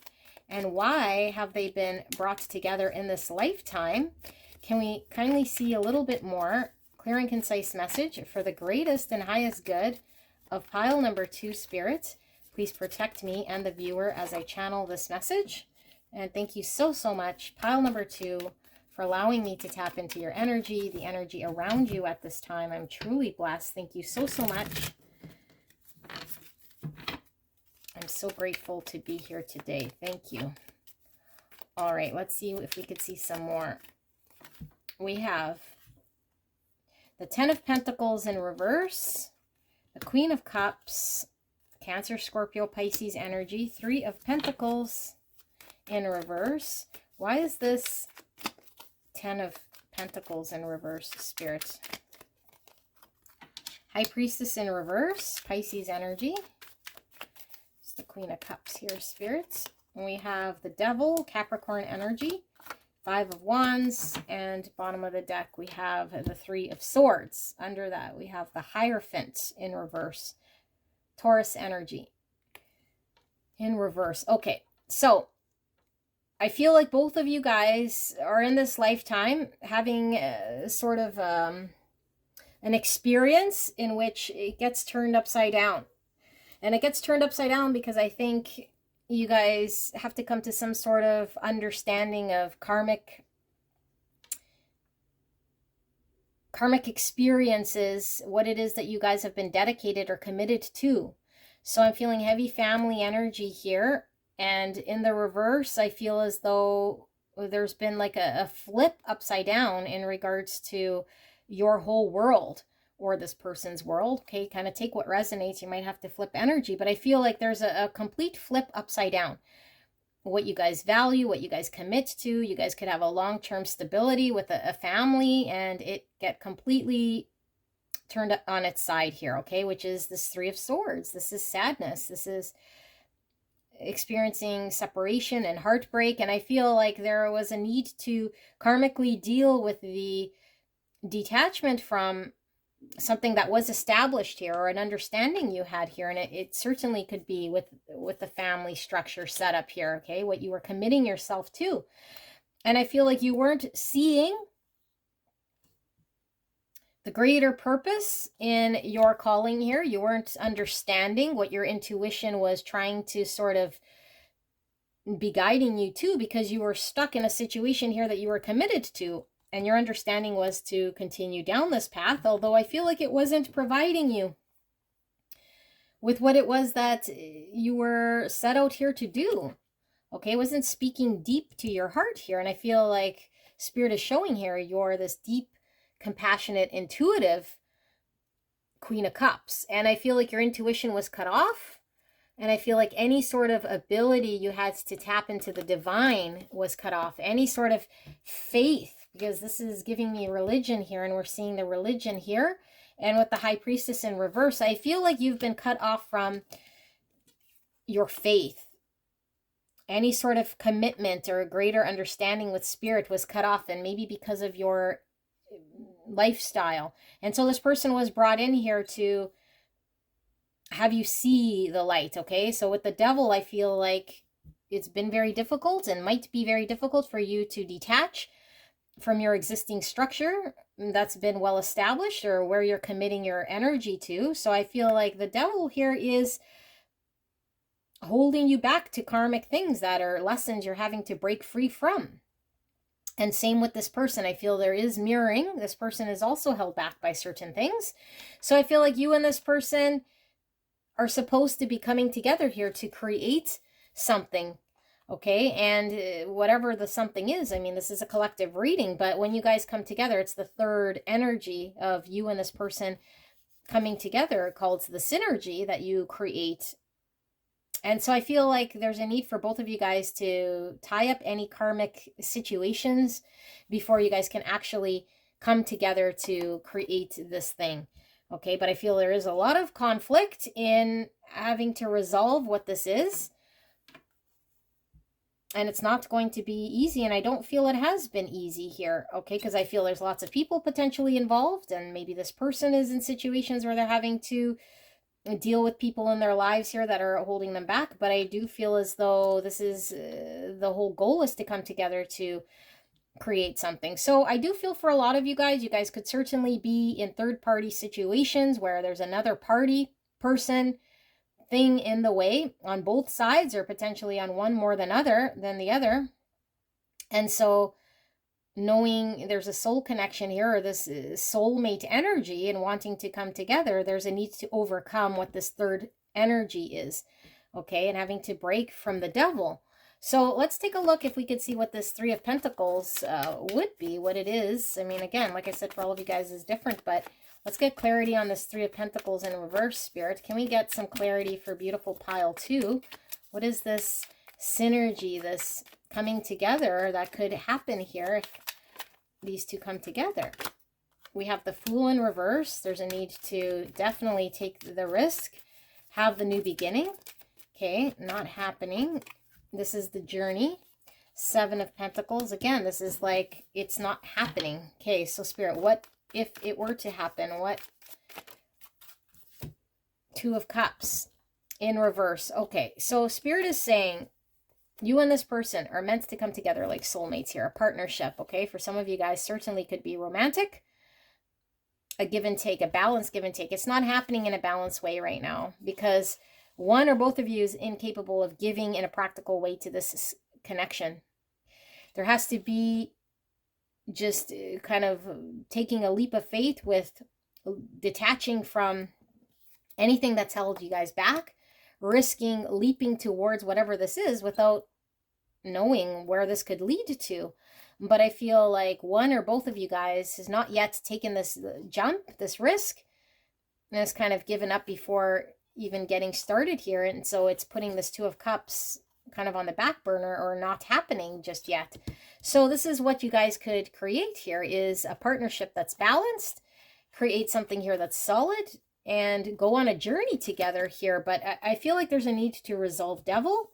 And why have they been brought together in this lifetime? Can we kindly see a little bit more clear and concise message for the greatest and highest good of pile number 2, Spirit? Please protect me and the viewer as I channel this message. And thank you so, so much, pile number 2, for allowing me to tap into your energy, the energy around you at this time. I'm truly blessed. Thank you so, so much. I'm so grateful to be here today. Thank you. All right, let's see if we could see some more. We have the 10 of Pentacles in reverse, the Queen of Cups, Cancer, Scorpio, Pisces energy, 3 of Pentacles in reverse. Why is this 10 of Pentacles in reverse, Spirit? High Priestess in reverse, Pisces energy. It's the Queen of Cups here, Spirit. And we have the Devil, Capricorn energy, 5 of Wands, and bottom of the deck we have the 3 of Swords. Under that we have the Hierophant in reverse, Taurus energy. in reverse. Okay, so I feel like both of you guys are in this lifetime having sort of an experience in which it gets turned upside down. And it gets turned upside down because I think you guys have to come to some sort of understanding of karmic experiences, what it is that you guys have been dedicated or committed to. So I'm feeling heavy family energy here. And in the reverse, I feel as though there's been like a flip upside down in regards to your whole world or this person's world. Okay, kind of take what resonates. You might have to flip energy, but I feel like there's a complete flip upside down. What you guys value, what you guys commit to. You guys could have a long-term stability with a family, and it get completely turned on its side here, okay? Which is this Three of Swords. This is sadness. This is experiencing separation and heartbreak. And I feel like there was a need to karmically deal with the detachment from something that was established here, or an understanding you had here. And it certainly could be with the family structure set up here, okay? What you were committing yourself to. And I feel like you weren't seeing the greater purpose in your calling here. You weren't understanding what your intuition was trying to sort of be guiding you to, because you were stuck in a situation here that you were committed to. And your understanding was to continue down this path, although I feel like it wasn't providing you with what it was that you were set out here to do. Okay, it wasn't speaking deep to your heart here. And I feel like Spirit is showing here you're this deep, compassionate, intuitive Queen of Cups. And I feel like your intuition was cut off. And I feel like any sort of ability you had to tap into the divine was cut off. Any sort of faith, because this is giving me religion here, and we're seeing the religion here. And with the High Priestess in reverse, I feel like you've been cut off from your faith. Any sort of commitment or a greater understanding with Spirit was cut off, and maybe because of your lifestyle. And so this person was brought in here to have you see the light, okay? So with the Devil, I feel like it's been very difficult and might be very difficult for you to detach from your existing structure that's been well established, or where you're committing your energy to. So I feel like the Devil here is holding you back to karmic things that are lessons you're having to break free from. And same with this person. I feel there is mirroring. This person is also held back by certain things. So I feel like you and this person are supposed to be coming together here to create something, okay? And whatever the something is, I mean, this is a collective reading, but when you guys come together, it's the third energy of you and this person coming together, called the synergy that you create. And so I feel like there's a need for both of you guys to tie up any karmic situations before you guys can actually come together to create this thing. Okay, but I feel there is a lot of conflict in having to resolve what this is. And it's not going to be easy, and I don't feel it has been easy here, okay? Because I feel there's lots of people potentially involved, and maybe this person is in situations where they're having to deal with people in their lives here that are holding them back. But I do feel as though this is the whole goal is to come together to create something. So I do feel for a lot of you guys could certainly be in third-party situations where there's another party, person, thing in the way on both sides, or potentially on one more than the other. And so knowing there's a soul connection here, or this soulmate energy, and wanting to come together, there's a need to overcome what this third energy is, okay, and having to break from the Devil. So let's take a look if we could see what this Three of Pentacles would be, what it is. I mean, again, like I said, for all of you guys is different, but let's get clarity on this Three of Pentacles in reverse, Spirit. Can we get some clarity for beautiful pile 2? What is this synergy, this coming together that could happen here if these two come together? We have the Fool in reverse. There's a need to definitely take the risk, have the new beginning. Okay, not happening. This is the Journey. Seven of Pentacles. Again, this is like, it's not happening. Okay, so Spirit, what if it were to happen? What? Two of Cups in reverse. Okay, so Spirit is saying you and this person are meant to come together like soulmates here, a partnership, okay? For some of you guys, certainly could be romantic, a give and take, a balanced give and take. It's not happening in a balanced way right now because one or both of you is incapable of giving in a practical way to this connection. There has to be just kind of taking a leap of faith with detaching from anything that's held you guys back, risking leaping towards whatever this is without knowing where this could lead to. But I feel like one or both of you guys has not yet taken this jump, this risk, and has kind of given up before even getting started here. And so it's putting this Two of Cups kind of on the back burner or not happening just yet. So this is what you guys could create here, is a partnership that's balanced, create something here that's solid, and go on a journey together here. But I feel like there's a need to resolve devil.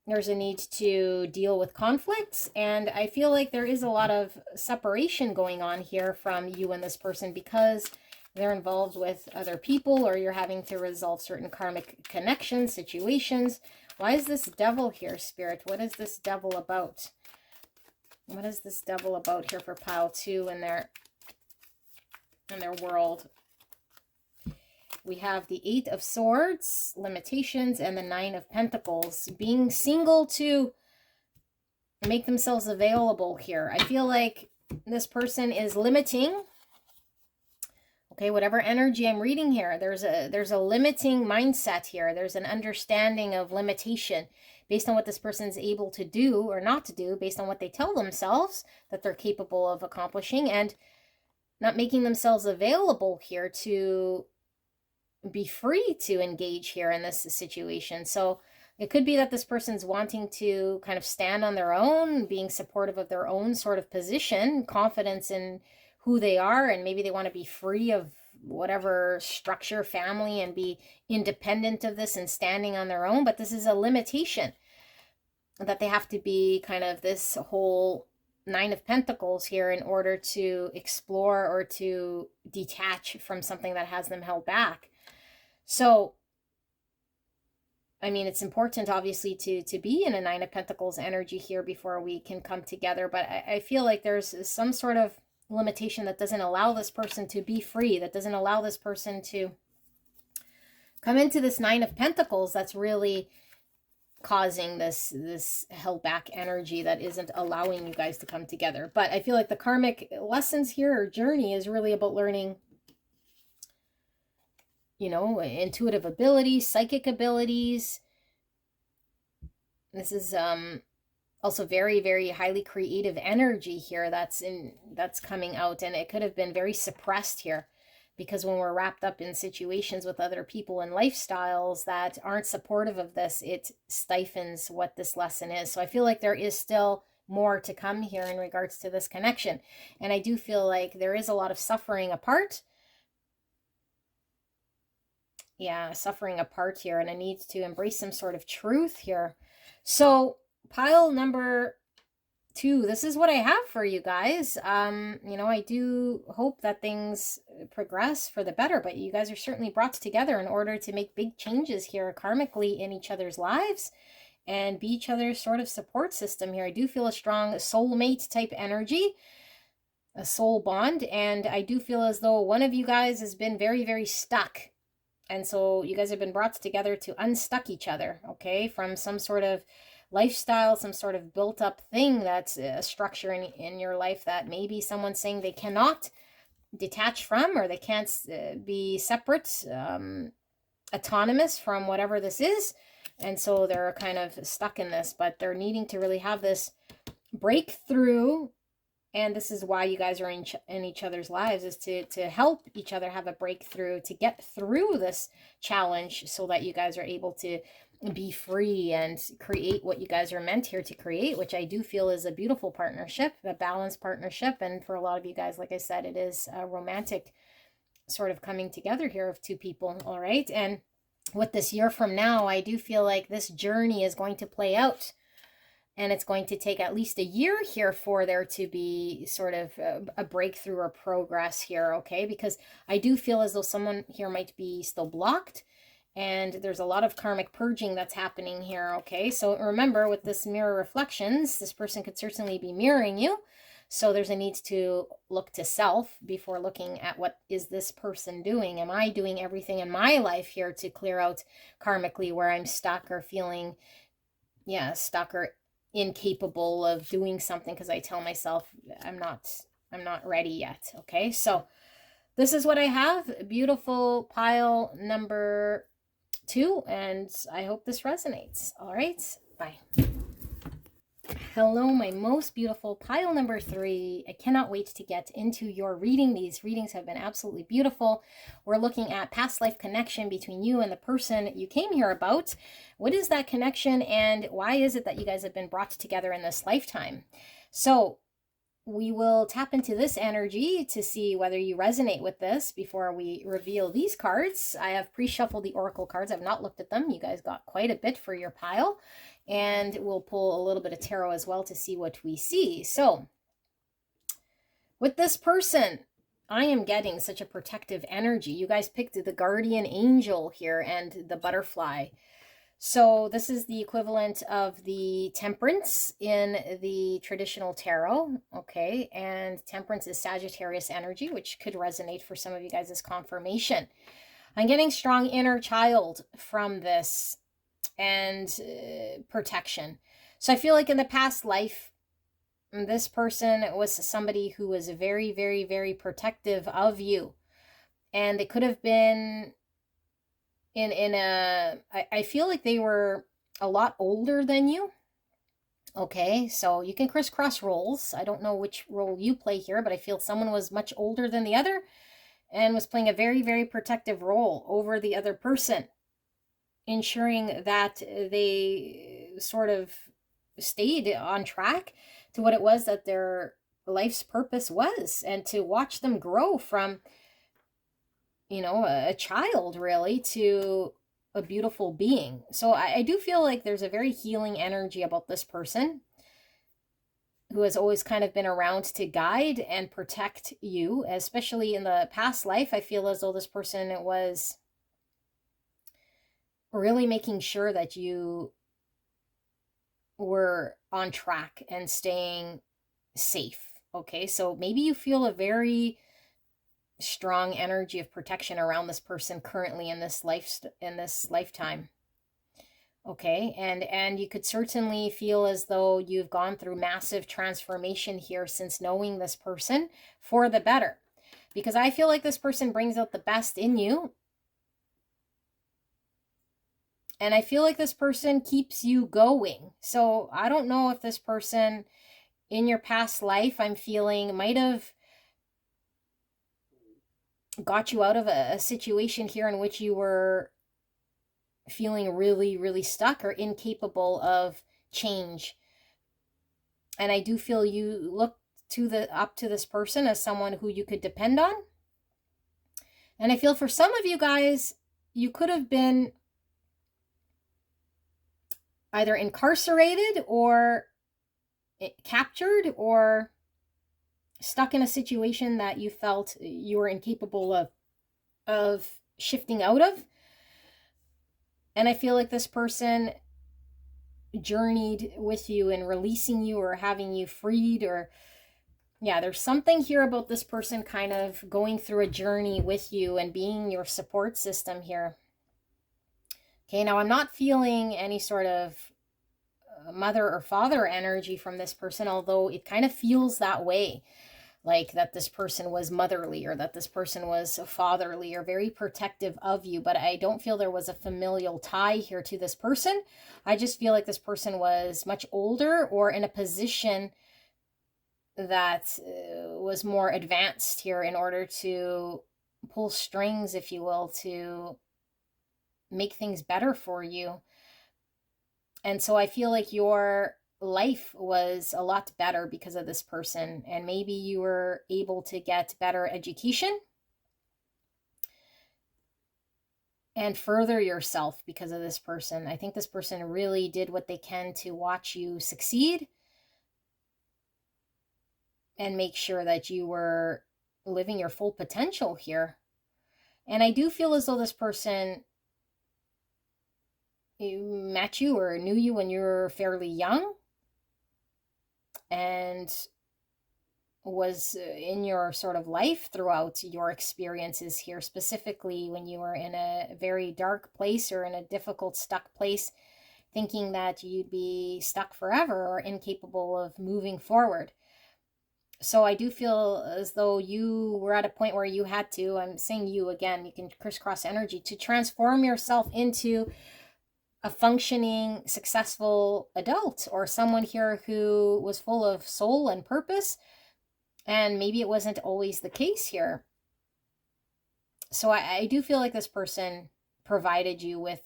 There's a need to deal with conflicts. And I feel like there is a lot of separation going on here from you and this person because they're involved with other people, or you're having to resolve certain karmic connections, situations. Why is this devil here, Spirit? What is this devil about? What is this devil about here for pile 2 in their world? We have the 8 of Swords, limitations, and the 9 of Pentacles. Being single to make themselves available here. I feel like this person is limiting. Okay, whatever energy I'm reading here, there's a limiting mindset here. There's an understanding of limitation based on what this person's able to do or not to do, based on what they tell themselves that they're capable of accomplishing, and not making themselves available here to be free to engage here in this situation. So it could be that this person's wanting to kind of stand on their own, being supportive of their own sort of position, confidence in who they are, and maybe they want to be free of whatever structure, family, and be independent of this and standing on their own. But this is a limitation that they have to be kind of this whole 9 of Pentacles here in order to explore or to detach from something that has them held back. So, I mean, it's important, obviously, to be in a 9 of Pentacles energy here before we can come together. But I feel like there's some sort of limitation that doesn't allow this person to be free, that doesn't allow this person to come into this 9 of Pentacles that's really causing this held back energy that isn't allowing you guys to come together. But I feel like the karmic lessons here or journey is really about learning, you know, intuitive abilities, psychic abilities. This is also very, very highly creative energy here that's coming out, and it could have been very suppressed here because when we're wrapped up in situations with other people and lifestyles that aren't supportive of this, it stifles what this lesson is. So I feel like there is still more to come here in regards to this connection, and I do feel like there is a lot of suffering apart. Yeah, suffering apart here, and I need to embrace some sort of truth here. So pile number 2, this is what I have for you guys. You know, I do hope that things progress for the better, but you guys are certainly brought together in order to make big changes here karmically in each other's lives and be each other's sort of support system here. I do feel a strong soulmate type energy, a soul bond, and I do feel as though one of you guys has been very, very stuck. And so you guys have been brought together to unstuck each other, okay, from some sort of lifestyle, some sort of built up thing that's a structure in your life that maybe someone's saying they cannot detach from, or they can't be separate, autonomous from whatever this is. And so they're kind of stuck in this, but they're needing to really have this breakthrough. And this is why you guys are in each other's lives, is to help each other have a breakthrough, to get through this challenge so that you guys are able to be free and create what you guys are meant here to create, which I do feel is a beautiful partnership, a balanced partnership. And for a lot of you guys, like I said, it is a romantic sort of coming together here of 2 people. All right. And with this year from now, I do feel like this journey is going to play out. And it's going to take at least a year here for there to be sort of a breakthrough or progress here, okay? Because I do feel as though someone here might be still blocked And there's a lot of karmic purging that's happening here, okay? So remember, with this mirror reflections, this person could certainly be mirroring you. So there's a need to look to self before looking at what is this person doing. Am I doing everything in my life here to clear out karmically where I'm stuck or feeling, stuck or incapable of doing something because I tell myself I'm not ready yet, okay? So this is what I have. Beautiful pile number 2, and I hope this resonates. All right, bye. Hello, my most beautiful pile number 3. I cannot wait to get into your reading. These readings have been absolutely beautiful. We're looking at past life connection between you and the person you came here about. What is that connection, and why is it that you guys have been brought together in this lifetime? So we will tap into this energy to see whether you resonate with this before we reveal these cards. I have pre-shuffled the oracle cards. I've not looked at them. You guys got quite a bit for your pile. And we'll pull a little bit of tarot as well to see what we see. So with this person, I am getting such a protective energy. You guys picked the guardian angel here and the butterfly. So this is the equivalent of the temperance in the traditional tarot, okay? And temperance is Sagittarius energy, which could resonate for some of you guys as confirmation. I'm getting strong inner child from this and protection. So I feel like in the past life, this person was somebody who was very, very, very protective of you. And it could have been I feel like they were a lot older than you. Okay, so you can crisscross roles. I don't know which role you play here, but I feel someone was much older than the other and was playing a very, very protective role over the other person, ensuring that they sort of stayed on track to what it was that their life's purpose was, and to watch them grow from a child really to a beautiful being. So I do feel like there's a very healing energy about this person who has always kind of been around to guide and protect you, especially in the past life. I feel as though this person was really making sure that you were on track and staying safe. Okay, so maybe you feel a very strong energy of protection around this person currently in this lifetime. Okay, and you could certainly feel as though you've gone through massive transformation here since knowing this person for the better, because I feel like this person brings out the best in you, and I feel like this person keeps you going. So I don't know if this person in your past life, I'm feeling, might have got you out of a situation here in which you were feeling really, really stuck or incapable of change. And I do feel you look up to this person as someone who you could depend on. And I feel for some of you guys, you could have been either incarcerated or captured or stuck in a situation that you felt you were incapable of shifting out of. And I feel like this person journeyed with you in releasing you or having you freed, or there's something here about this person kind of going through a journey with you and being your support system here. Okay, now I'm not feeling any sort of mother or father energy from this person, although it kind of feels that way. Like that this person was motherly, or that this person was fatherly or very protective of you. But I don't feel there was a familial tie here to this person. I just feel like this person was much older or in a position that was more advanced here in order to pull strings, if you will, to make things better for you. And so I feel like your life was a lot better because of this person, and maybe you were able to get better education and further yourself because of this person. I think this person really did what they can to watch you succeed and make sure that you were living your full potential here. And I do feel as though this person met you or knew you when you were fairly young and was in your sort of life throughout your experiences here, specifically when you were in a very dark place or in a difficult, stuck place, thinking that you'd be stuck forever or incapable of moving forward. So I do feel as though you were at a point where you had to, I'm saying you again, you can crisscross energy, to transform yourself into a functioning, successful adult or someone here who was full of soul and purpose. And maybe it wasn't always the case here. So I do feel like this person provided you with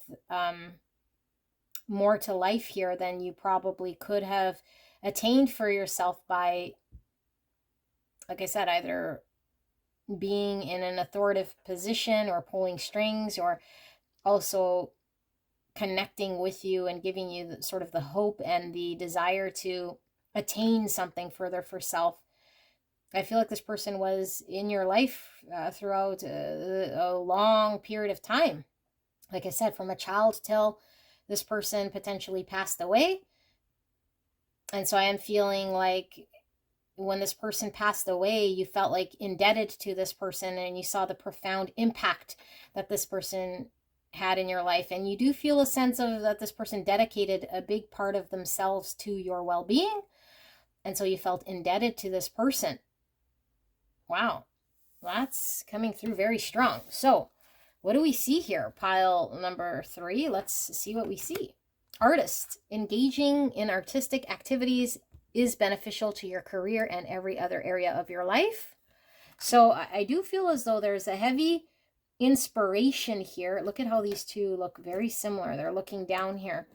more to life here than you probably could have attained for yourself by, like I said, either being in an authoritative position or pulling strings, or also connecting with you and giving you sort of the hope and the desire to attain something further for self. I feel like this person was in your life throughout a long period of time. Like I said, from a child till this person potentially passed away. And so I am feeling like when this person passed away, you felt like indebted to this person and you saw the profound impact that this person had in your life. And you do feel a sense of that this person dedicated a big part of themselves to your well-being. And so you felt indebted to this person. Wow, that's coming through very strong. So what do we see here? Pile number 3. Let's see what we see. Artist. Engaging in artistic activities is beneficial to your career and every other area of your life. So I do feel as though there's a heavy inspiration here. Look at how these two look very similar. They're looking down here.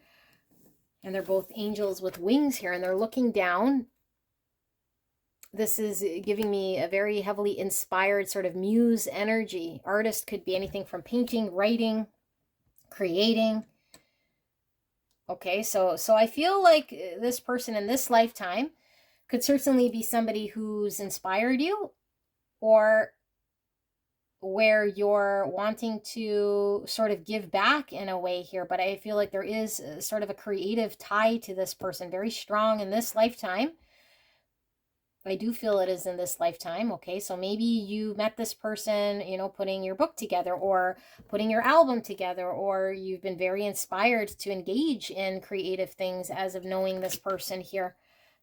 And they're both angels with wings here. And they're looking down. This is giving me a very heavily inspired sort of muse energy. Artist could be anything from painting, writing, creating. Okay, so I feel like this person in this lifetime could certainly be somebody who's inspired you, or where you're wanting to sort of give back in a way here. But I feel like there is sort of a creative tie to this person, very strong in this lifetime. I do feel it is in this lifetime. Okay, so maybe you met this person, you know, putting your book together or putting your album together, or you've been very inspired to engage in creative things as of knowing this person here.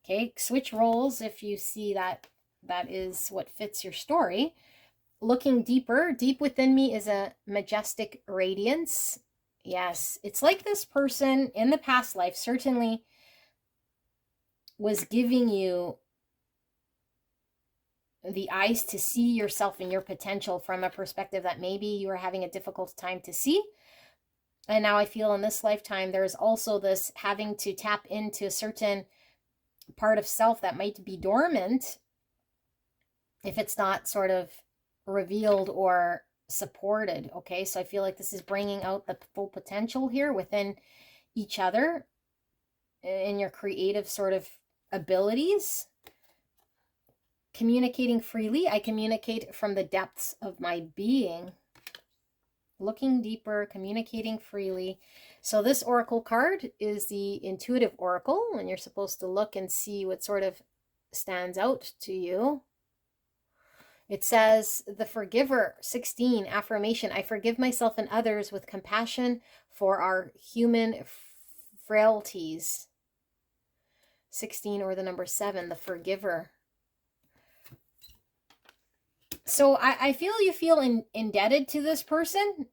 Okay, switch roles if you see that that is what fits your story. Looking deeper, deep within me is a majestic radiance. Yes, it's like this person in the past life certainly was giving you the eyes to see yourself and your potential from a perspective that maybe you were having a difficult time to see. And now I feel in this lifetime, there's also this having to tap into a certain part of self that might be dormant if it's not sort of revealed or supported. Okay, so I feel like this is bringing out the full potential here within each other in your creative sort of abilities. Communicating freely. I communicate from the depths of my being. Looking deeper, communicating freely. So this oracle card is the intuitive oracle, and you're supposed to look and see what sort of stands out to you. It says, the forgiver, 16, affirmation. I forgive myself and others with compassion for our human frailties. 16, or the number 7, the forgiver. So I feel you feel indebted to this person.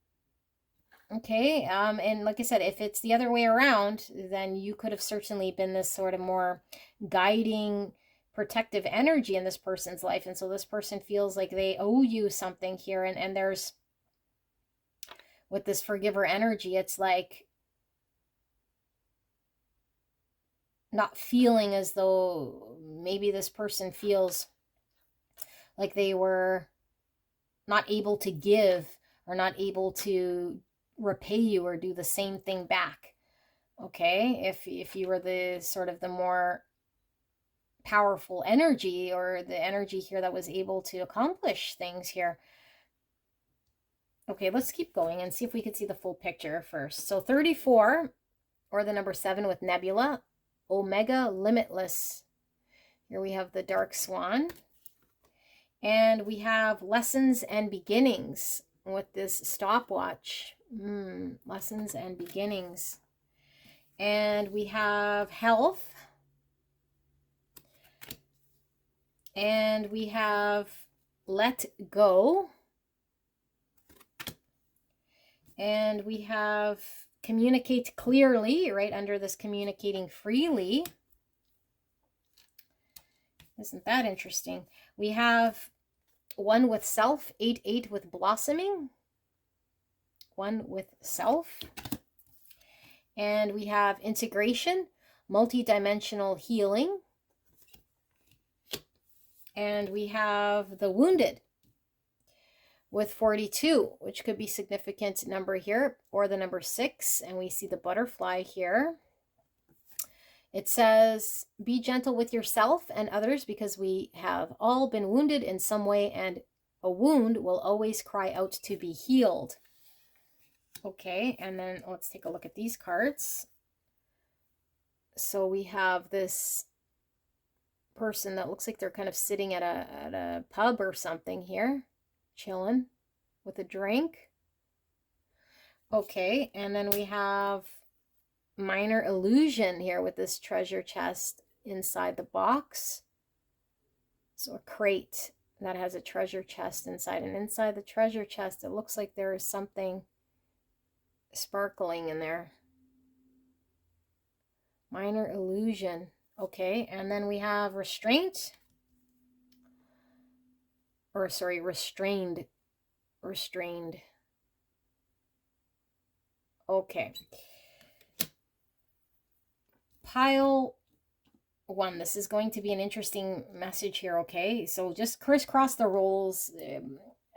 Okay, and like I said, if it's the other way around, then you could have certainly been this sort of more guiding, protective energy in this person's life. And so this person feels like they owe you something here. And there's, with this forgiver energy, it's like not feeling as though maybe this person feels like they were not able to give or not able to repay you or do the same thing back. Okay, if you were the sort of the more powerful energy, or the energy here that was able to accomplish things here. Okay, let's keep going and see if we can see the full picture first. So 34, or the number 7 with nebula, omega limitless. Here we have the dark swan. And we have lessons and beginnings with this stopwatch. Lessons and beginnings. And we have health. And we have let go. And we have communicate clearly, right under this communicating freely. Isn't that interesting? We have one with self, 8-8 with blossoming. One with self. And we have integration, multidimensional healing. And we have the wounded with 42, which could be significant number here, or the number 6. And we see the butterfly here. It says, be gentle with yourself and others because we have all been wounded in some way, and a wound will always cry out to be healed. Okay, and then let's take a look at these cards. So we have this person that looks like they're kind of sitting at a pub or something here, chilling with a drink. Okay, and then we have minor illusion here with this treasure chest inside the box. So a crate that has a treasure chest inside, and inside the treasure chest it looks like there is something sparkling in there. Minor illusion. Okay, and then we have restraint, or sorry, restrained. Okay. Pile 1. This is going to be an interesting message here, okay? So just crisscross the roles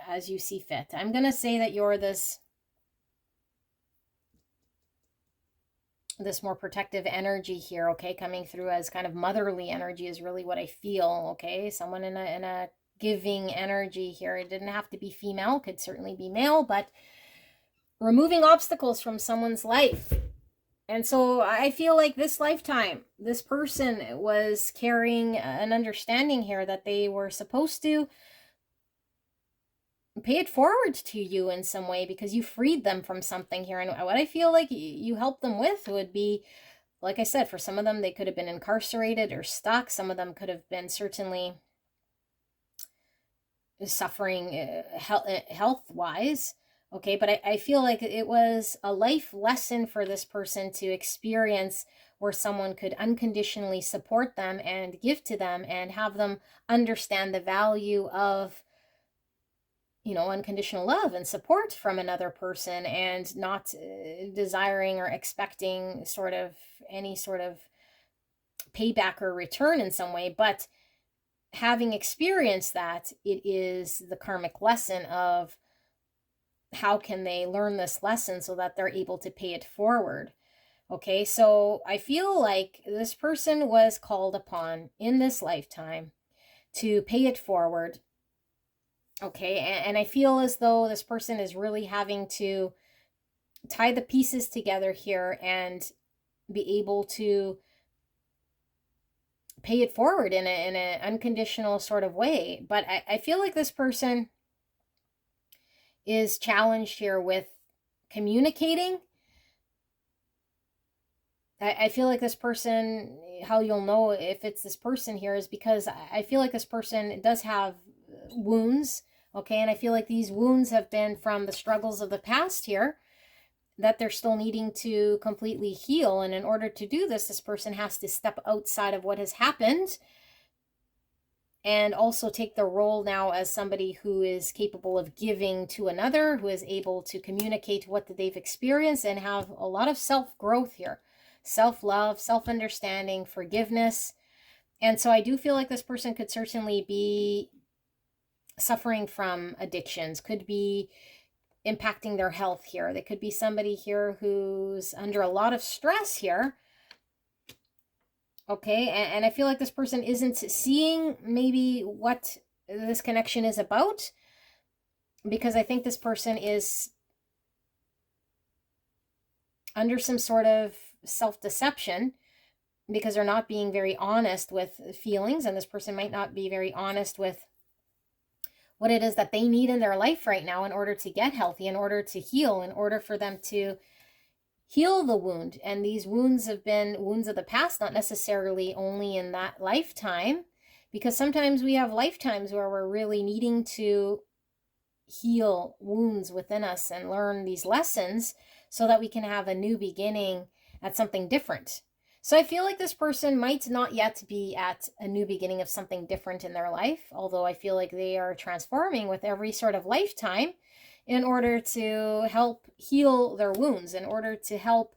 as you see fit. I'm going to say that you're this more protective energy here, okay? Coming through as kind of motherly energy is really what I feel, okay? Someone in a giving energy here. It didn't have to be female, could certainly be male, but removing obstacles from someone's life. And so I feel like this lifetime, this person was carrying an understanding here that they were supposed to pay it forward to you in some way because you freed them from something here. And what I feel like you helped them with would be, like I said, for some of them, they could have been incarcerated or stuck. Some of them could have been certainly suffering health-wise. Okay, but I feel like it was a life lesson for this person to experience where someone could unconditionally support them and give to them and have them understand the value of, you know, unconditional love and support from another person, and not desiring or expecting any sort of payback or return in some way. But having experienced that, it is the karmic lesson of how can they learn this lesson so that they're able to pay it forward. Okay, so I feel like this person was called upon in this lifetime to pay it forward. Okay, and I feel as though this person is really having to tie the pieces together here and be able to pay it forward in an unconditional sort of way. But I feel like this person is challenged here with communicating. I feel like this person, how you'll know if it's this person here is because I feel like this person does have wounds, okay? And I feel like these wounds have been from the struggles of the past here that they're still needing to completely heal. And in order to do this, this person has to step outside of what has happened and also take the role now as somebody who is capable of giving to another, who is able to communicate what they've experienced and have a lot of self-growth here. Self-love, self-understanding, forgiveness. And so I do feel like this person could certainly be suffering from addictions, could be impacting their health here. They could be somebody here who's under a lot of stress here. Okay, and I feel like this person isn't seeing maybe what this connection is about. because I think this person is under some sort of self-deception, because they're not being very honest with feelings, and this person might not be very honest with what it is that they need in their life right now in order to get healthy, in order to heal, in order for them to heal the wound. And these wounds have been wounds of the past, not necessarily only in that lifetime, because sometimes we have lifetimes where we're really needing to heal wounds within us and learn these lessons so that we can have a new beginning at something different. So I feel like this person might not yet be at a new beginning of something different in their life, although I feel like they are transforming with every sort of lifetime in order to help heal their wounds, in order to help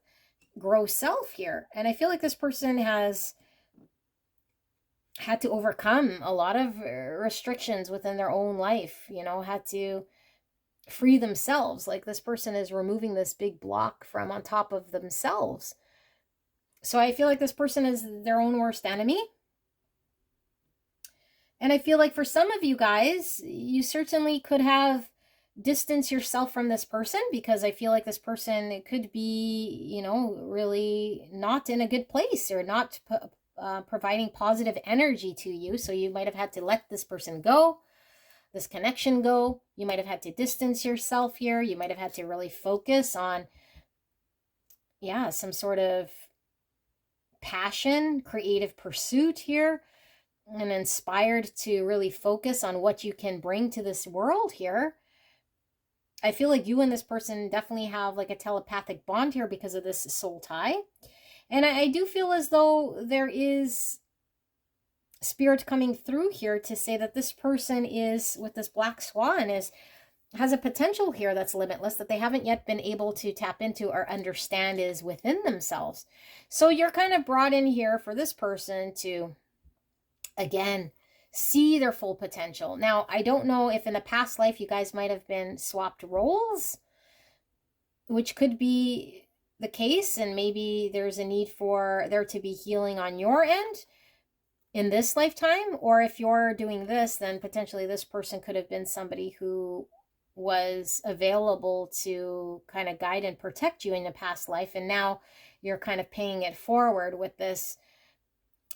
grow self here. And I feel like this person has had to overcome a lot of restrictions within their own life, you know, had to free themselves. Like this person is removing this big block from on top of themselves. So I feel like this person is their own worst enemy. And I feel like for some of you guys, you certainly could have distanced yourself from this person, because I feel like this person could be, you know, really not in a good place, or not providing positive energy to you. So you might have had to let this person go, this connection go. You might have had to distance yourself here. You might have had to really focus on, yeah, some sort of passion, creative pursuit here, and inspired to really focus on what you can bring to this world here. I feel like you and this person definitely have like a telepathic bond here because of this soul tie. And I do feel as though there is spirit coming through here to say that this person is, with this black swan, has a potential here that's limitless, that they haven't yet been able to tap into or understand is within themselves. So you're kind of brought in here for this person to, again, see their full potential. Now, I don't know if in a past life you guys might have been swapped roles, which could be the case, and maybe there's a need for there to be healing on your end in this lifetime. Or if you're doing this, then potentially this person could have been somebody who was available to kind of guide and protect you in the past life, and now you're kind of paying it forward with this,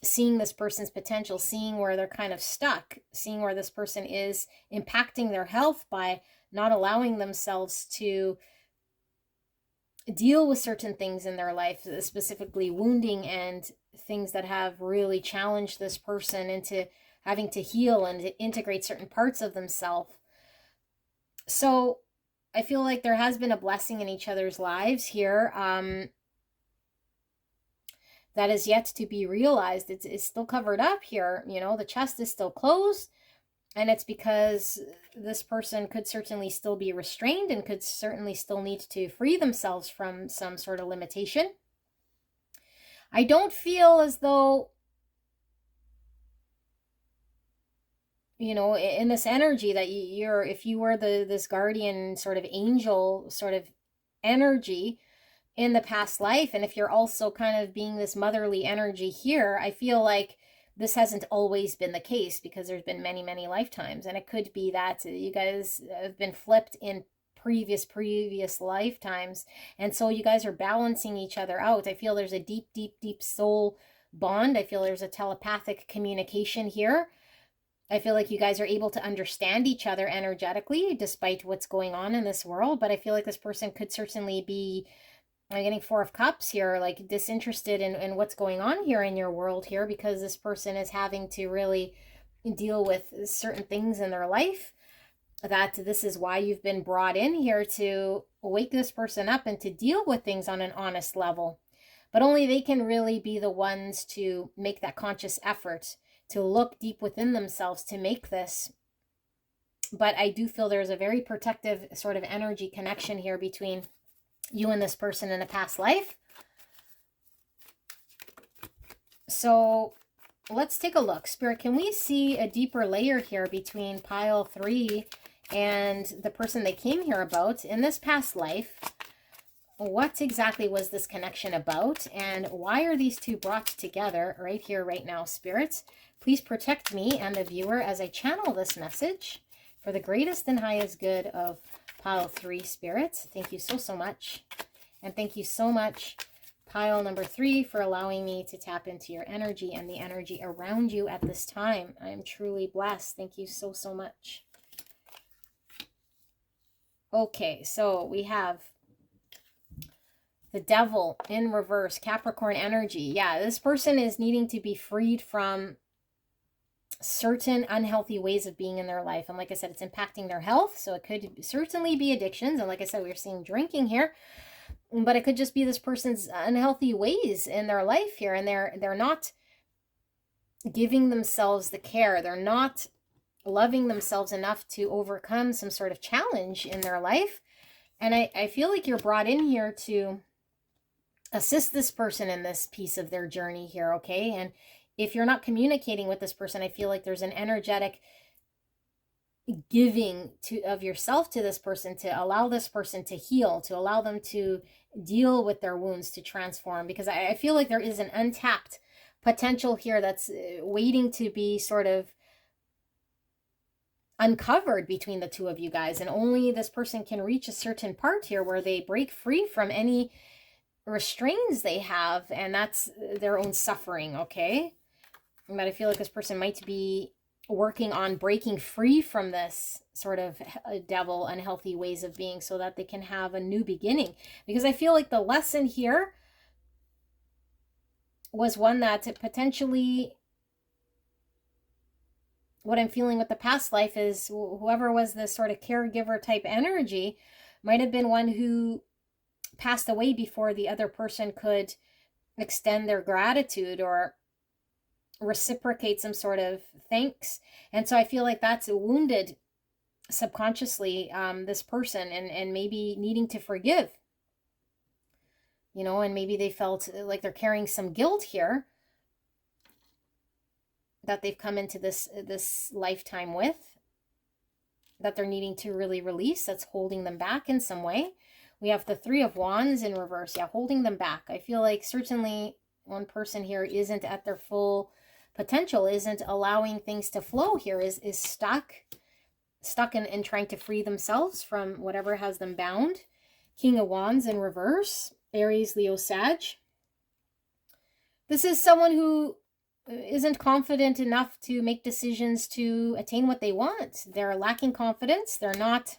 seeing this person's potential, seeing where they're kind of stuck, seeing where this person is impacting their health by not allowing themselves to deal with certain things in their life, specifically wounding and things that have really challenged this person into having to heal and to integrate certain parts of themselves. So I feel like there has been a blessing in each other's lives here that is yet to be realized. It's still covered up here. You know, the chest is still closed, and it's because this person could certainly still be restrained and could certainly still need to free themselves from some sort of limitation. I don't feel as though, you know, in this energy that you're, if you were this guardian sort of angel sort of energy in the past life, and if you're also kind of being this motherly energy here, I feel like this hasn't always been the case, because there's been many, many lifetimes. And it could be that you guys have been flipped in previous lifetimes. And so you guys are balancing each other out. I feel there's a deep, deep, deep soul bond. I feel there's a telepathic communication here. I feel like you guys are able to understand each other energetically despite what's going on in this world. But I feel like this person could certainly be, I'm getting Four of Cups here, like disinterested in what's going on here in your world here, because this person is having to really deal with certain things in their life, that this is why you've been brought in here, to wake this person up and to deal with things on an honest level. But only they can really be the ones to make that conscious effort to look deep within themselves to make this. But I do feel there's a very protective sort of energy connection here between you and this person in a past life. So let's take a look. Spirit, can we see a deeper layer here between pile 3 and the person they came here about in this past life? What exactly was this connection about, and why are these two brought together right here, right now, spirits? Please protect me and the viewer as I channel this message. for the greatest and highest good of pile 3, Spirit. Thank you so, so much. And thank you so much, pile number 3, for allowing me to tap into your energy and the energy around you at this time. I am truly blessed. Thank you so, so much. Okay, so we have the Devil in reverse, Capricorn energy. Yeah, this person is needing to be freed from certain unhealthy ways of being in their life. And like I said, it's impacting their health. So it could certainly be addictions. And like I said, we're seeing drinking here. But it could just be this person's unhealthy ways in their life here. And they're not giving themselves the care. They're not loving themselves enough to overcome some sort of challenge in their life. And I feel like you're brought in here to assist this person in this piece of their journey here, okay? And if you're not communicating with this person, I feel like there's an energetic giving of yourself to this person to allow this person to heal, to allow them to deal with their wounds, to transform. Because I feel like there is an untapped potential here that's waiting to be sort of uncovered between the two of you guys. And only this person can reach a certain part here where they break free from any restraints they have, and that's their own suffering, okay? But I feel like this person might be working on breaking free from this sort of devil unhealthy ways of being so that they can have a new beginning. Because I feel like the lesson here was one that potentially, what I'm feeling with the past life is whoever was this sort of caregiver type energy might have been one who passed away before the other person could extend their gratitude or reciprocate some sort of thanks. And so I feel like that's wounded subconsciously this person, and maybe needing to forgive, you know, and maybe they felt like they're carrying some guilt here that they've come into this lifetime with, that they're needing to really release, that's holding them back in some way. We have the 3 of Wands in reverse. Yeah, holding them back. I feel like certainly one person here isn't at their full potential, isn't allowing things to flow here, is stuck in trying to free themselves from whatever has them bound. King of Wands in reverse. Aries, Leo, Sag. This is someone who isn't confident enough to make decisions to attain what they want. They're lacking confidence. They're not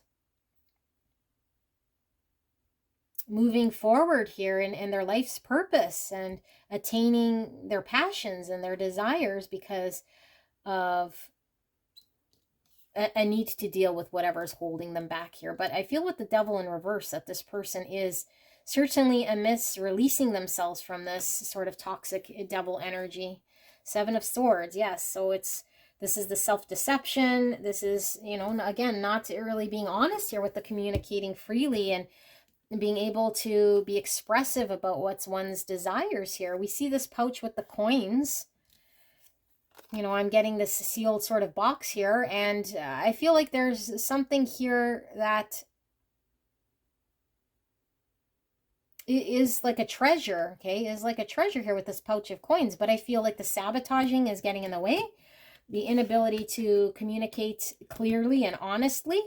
moving forward here in their life's purpose and attaining their passions and their desires because of a need to deal with whatever's holding them back here. But I feel with the Devil in reverse that this person is certainly amiss releasing themselves from this sort of toxic devil energy. 7 of Swords, yes. So this is the self-deception. This is, you know, again, not really being honest here with the communicating freely and being able to be expressive about what's one's desires here. We see this pouch with the coins. You know, I'm getting this sealed sort of box here, and I feel like there's something here that is like a treasure, okay? Is like a treasure here with this pouch of coins, but I feel like the sabotaging is getting in the way. The inability to communicate clearly and honestly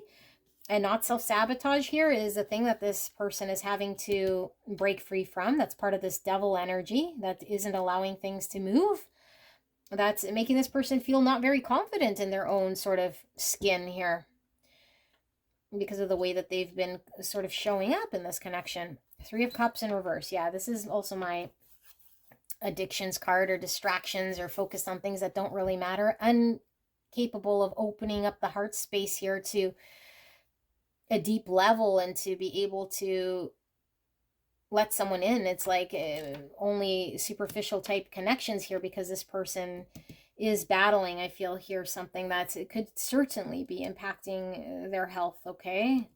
and not self-sabotage here is a thing that this person is having to break free from. That's part of this devil energy that isn't allowing things to move. That's making this person feel not very confident in their own sort of skin here because of the way that they've been sort of showing up in this connection. 3 of Cups in reverse. Yeah, this is also my addictions card, or distractions, or focused on things that don't really matter. Incapable of opening up the heart space here to a deep level and to be able to let someone in. It's like only superficial type connections here because this person is battling, I feel here, something that it could certainly be impacting their health, okay?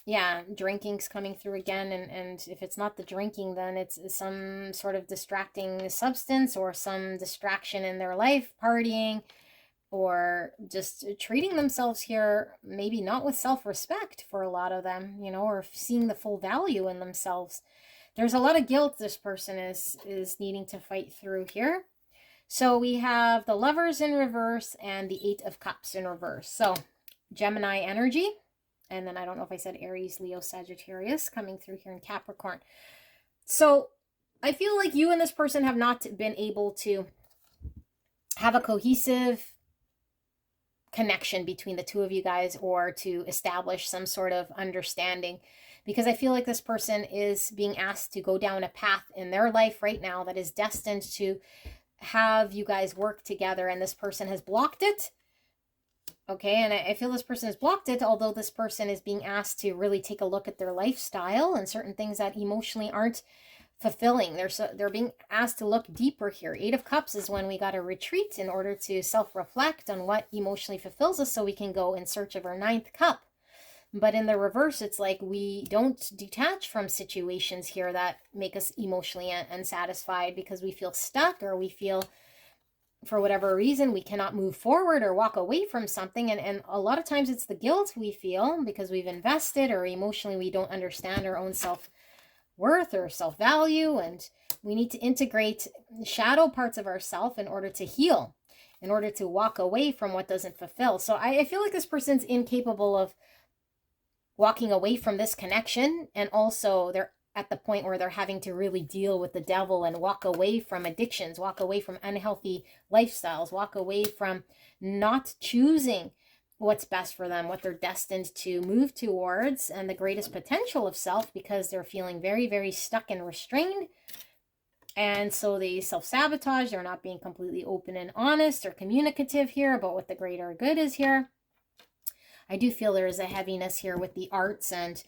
Yeah, drinking's coming through again, and if it's not the drinking, then it's some sort of distracting substance or some distraction in their life, partying, or just treating themselves here, maybe not with self-respect for a lot of them, you know, or seeing the full value in themselves. There's a lot of guilt this person is needing to fight through here. So we have the Lovers in reverse and the Eight of Cups in reverse. So Gemini energy. And then I don't know if I said Aries, Leo, Sagittarius coming through here in Capricorn. So I feel like you and this person have not been able to have a cohesive connection between the two of you guys, or to establish some sort of understanding, because I feel like this person is being asked to go down a path in their life right now that is destined to have you guys work together, and this person has blocked it. Okay, and I feel this person has blocked it, although this person is being asked to really take a look at their lifestyle and certain things that emotionally aren't fulfilling. They're being asked to look deeper here. Eight of Cups is when we got to retreat in order to self-reflect on what emotionally fulfills us, so we can go in search of our ninth cup. But in the reverse, it's like we don't detach from situations here that make us emotionally unsatisfied, because we feel stuck, or we feel, for whatever reason, we cannot move forward or walk away from something. And a lot of times it's the guilt we feel because we've invested, or emotionally we don't understand our own self-worth or self-value, and we need to integrate shadow parts of ourselves in order to heal, in order to walk away from what doesn't fulfill. So I feel like this person's incapable of walking away from this connection, and also they're at the point where they're having to really deal with the devil and walk away from addictions, walk away from unhealthy lifestyles, walk away from not choosing what's best for them, what they're destined to move towards, and the greatest potential of self, because they're feeling very, very stuck and restrained. And so they self-sabotage. They're not being completely open and honest or communicative here about what the greater good is here. I do feel there is a heaviness here with the arts, and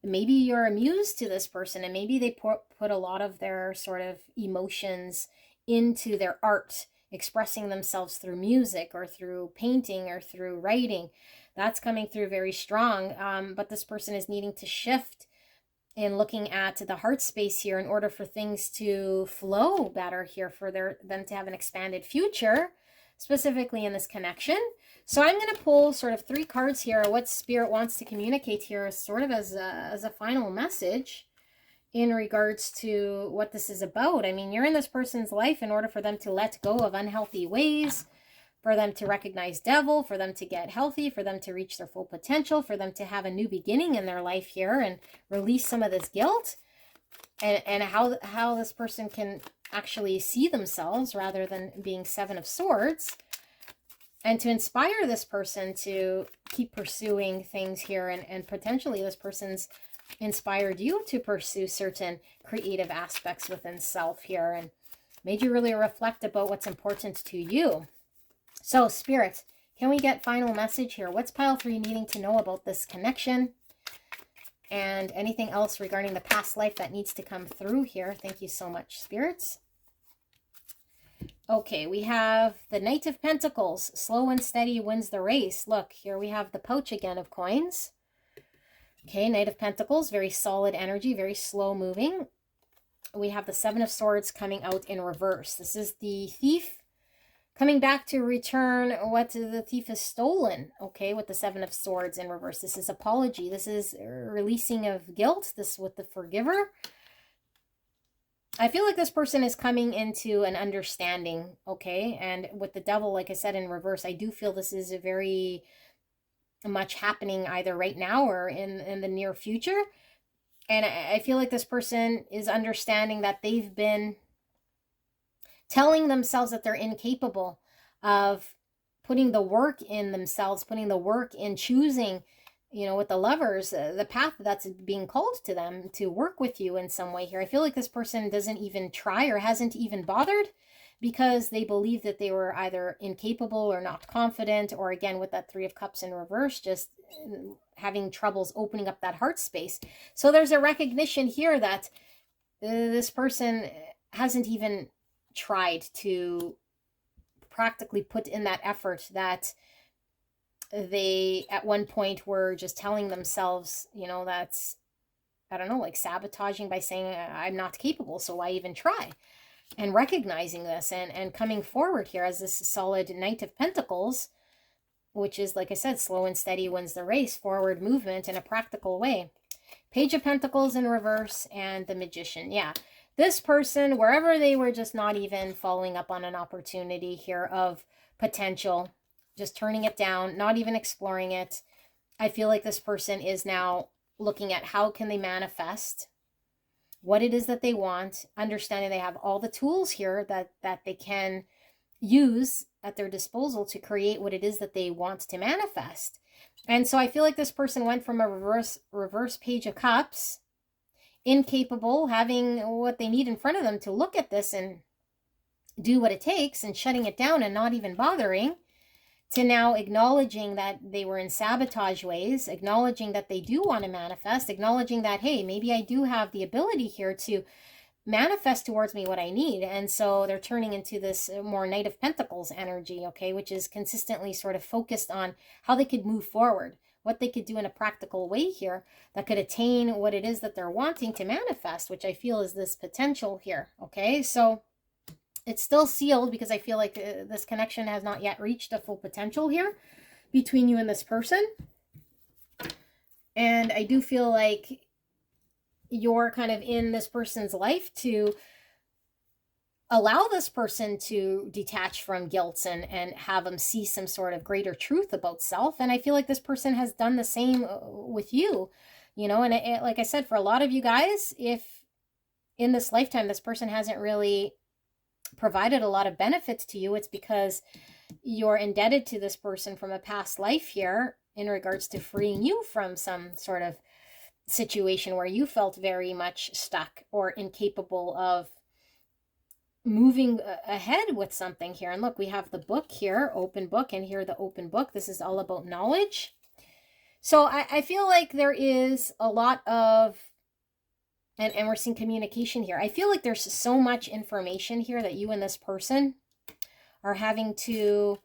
maybe you're amused to this person, and maybe they put a lot of their sort of emotions into their art, expressing themselves through music or through painting or through writing. That's coming through very strong. But this person is needing to shift in looking at the heart space here in order for things to flow better here, for them to have an expanded future, specifically in this connection. So I'm going to pull sort of 3 cards here, what Spirit wants to communicate here, sort of as a final message in regards to what this is about. I mean, you're in this person's life in order for them to let go of unhealthy ways, for them to recognize devil, for them to get healthy, for them to reach their full potential, for them to have a new beginning in their life here and release some of this guilt, and how this person can actually see themselves rather than being 7 of Swords, and to inspire this person to keep pursuing things here, and potentially this person's inspired you to pursue certain creative aspects within self here, and made you really reflect about what's important to you. So Spirit, can we get final message here? What's pile 3 needing to know about this connection? And anything else regarding the past life that needs to come through here? Thank you so much, Spirits. Okay, we have the Knight of Pentacles. Slow and steady wins the race. Look, here we have the pouch again of coins. Okay, Knight of Pentacles, very solid energy, very slow moving. We have the 7 of Swords coming out in reverse. This is the thief coming back to return what the thief has stolen, okay, with the 7 of Swords in reverse. This is apology. This is releasing of guilt. This with the forgiver. I feel like this person is coming into an understanding, okay? And with the devil, like I said, in reverse, I do feel this is a very much happening either right now or in the near future. And I feel like this person is understanding that they've been telling themselves that they're incapable of putting the work in themselves, putting the work in choosing, you know, with the Lovers, the path that's being called to them to work with you in some way here. I feel like this person doesn't even try or hasn't even bothered because they believe that they were either incapable or not confident, or again, with that 3 of Cups in reverse, just having troubles opening up that heart space. So there's a recognition here that this person hasn't even tried to practically put in that effort that they at one point were just telling themselves, you know, that's, I don't know, like sabotaging by saying I'm not capable, so why even try? And recognizing this and coming forward here as this solid Knight of Pentacles, which is, like I said, slow and steady wins the race, forward movement in a practical way. Page of Pentacles in reverse and the Magician. Yeah, this person, wherever they were, just not even following up on an opportunity here of potential, just turning it down, not even exploring it. I feel like this person is now looking at how can they manifest what it is that they want, understanding they have all the tools here that they can use at their disposal to create what it is that they want to manifest. And so I feel like this person went from a reverse page of cups, incapable, having what they need in front of them to look at this and do what it takes, and shutting it down and not even bothering, to now acknowledging that they were in sabotage ways, acknowledging that they do want to manifest, acknowledging that, hey, maybe I do have the ability here to manifest towards me what I need. And so they're turning into this more Knight of Pentacles energy, okay, which is consistently sort of focused on how they could move forward, what they could do in a practical way here that could attain what it is that they're wanting to manifest, which I feel is this potential here, okay? So it's still sealed because I feel like this connection has not yet reached a full potential here between you and this person. And I do feel like you're kind of in this person's life to allow this person to detach from guilt and have them see some sort of greater truth about self. And I feel like this person has done the same with you, you know, and like I said, for a lot of you guys, if in this lifetime, this person hasn't really provided a lot of benefits to you, it's because you're indebted to this person from a past life here in regards to freeing you from some sort of situation where you felt very much stuck or incapable of moving ahead with something here. And look, we have the book here, open book, and here the open book. This is all about knowledge. So I feel like there is a lot of, and we're seeing communication here. I feel like there's so much information here that you and this person are having to,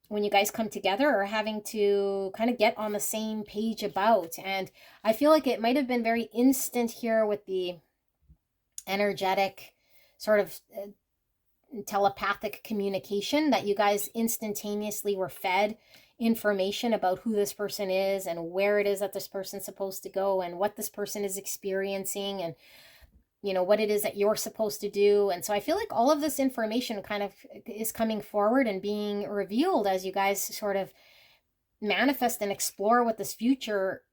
when you guys come together, are having to kind of get on the same page about. And I feel like it might have been very instant here with the energetic sort of telepathic communication, that you guys instantaneously were fed information about who this person is and where it is that this person's supposed to go and what this person is experiencing and, you know, what it is that you're supposed to do. And so I feel like all of this information kind of is coming forward and being revealed as you guys sort of manifest and explore what this future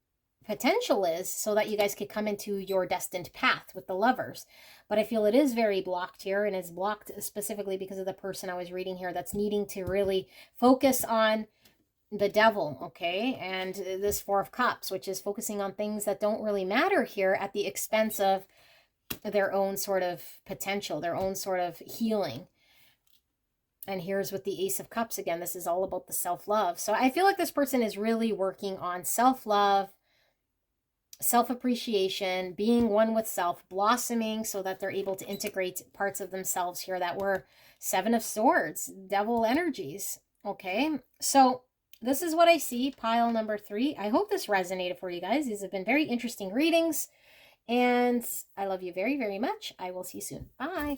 potential is, so that you guys could come into your destined path with the Lovers. But I feel it is very blocked here, and it's blocked specifically because of the person I was reading here that's needing to really focus on the Devil, okay, and this Four of Cups, which is focusing on things that don't really matter here at the expense of their own sort of potential, their own sort of healing. And here's with the Ace of Cups again, this is all about the self-love. So I feel like this person is really working on self-love, self-appreciation, being one with self, blossoming so that they're able to integrate parts of themselves here that were Seven of Swords, Devil energies, okay? So this is what I see, pile number 3. I hope this resonated for you guys. These have been very interesting readings, and I love you very, very much. I will see you soon. Bye.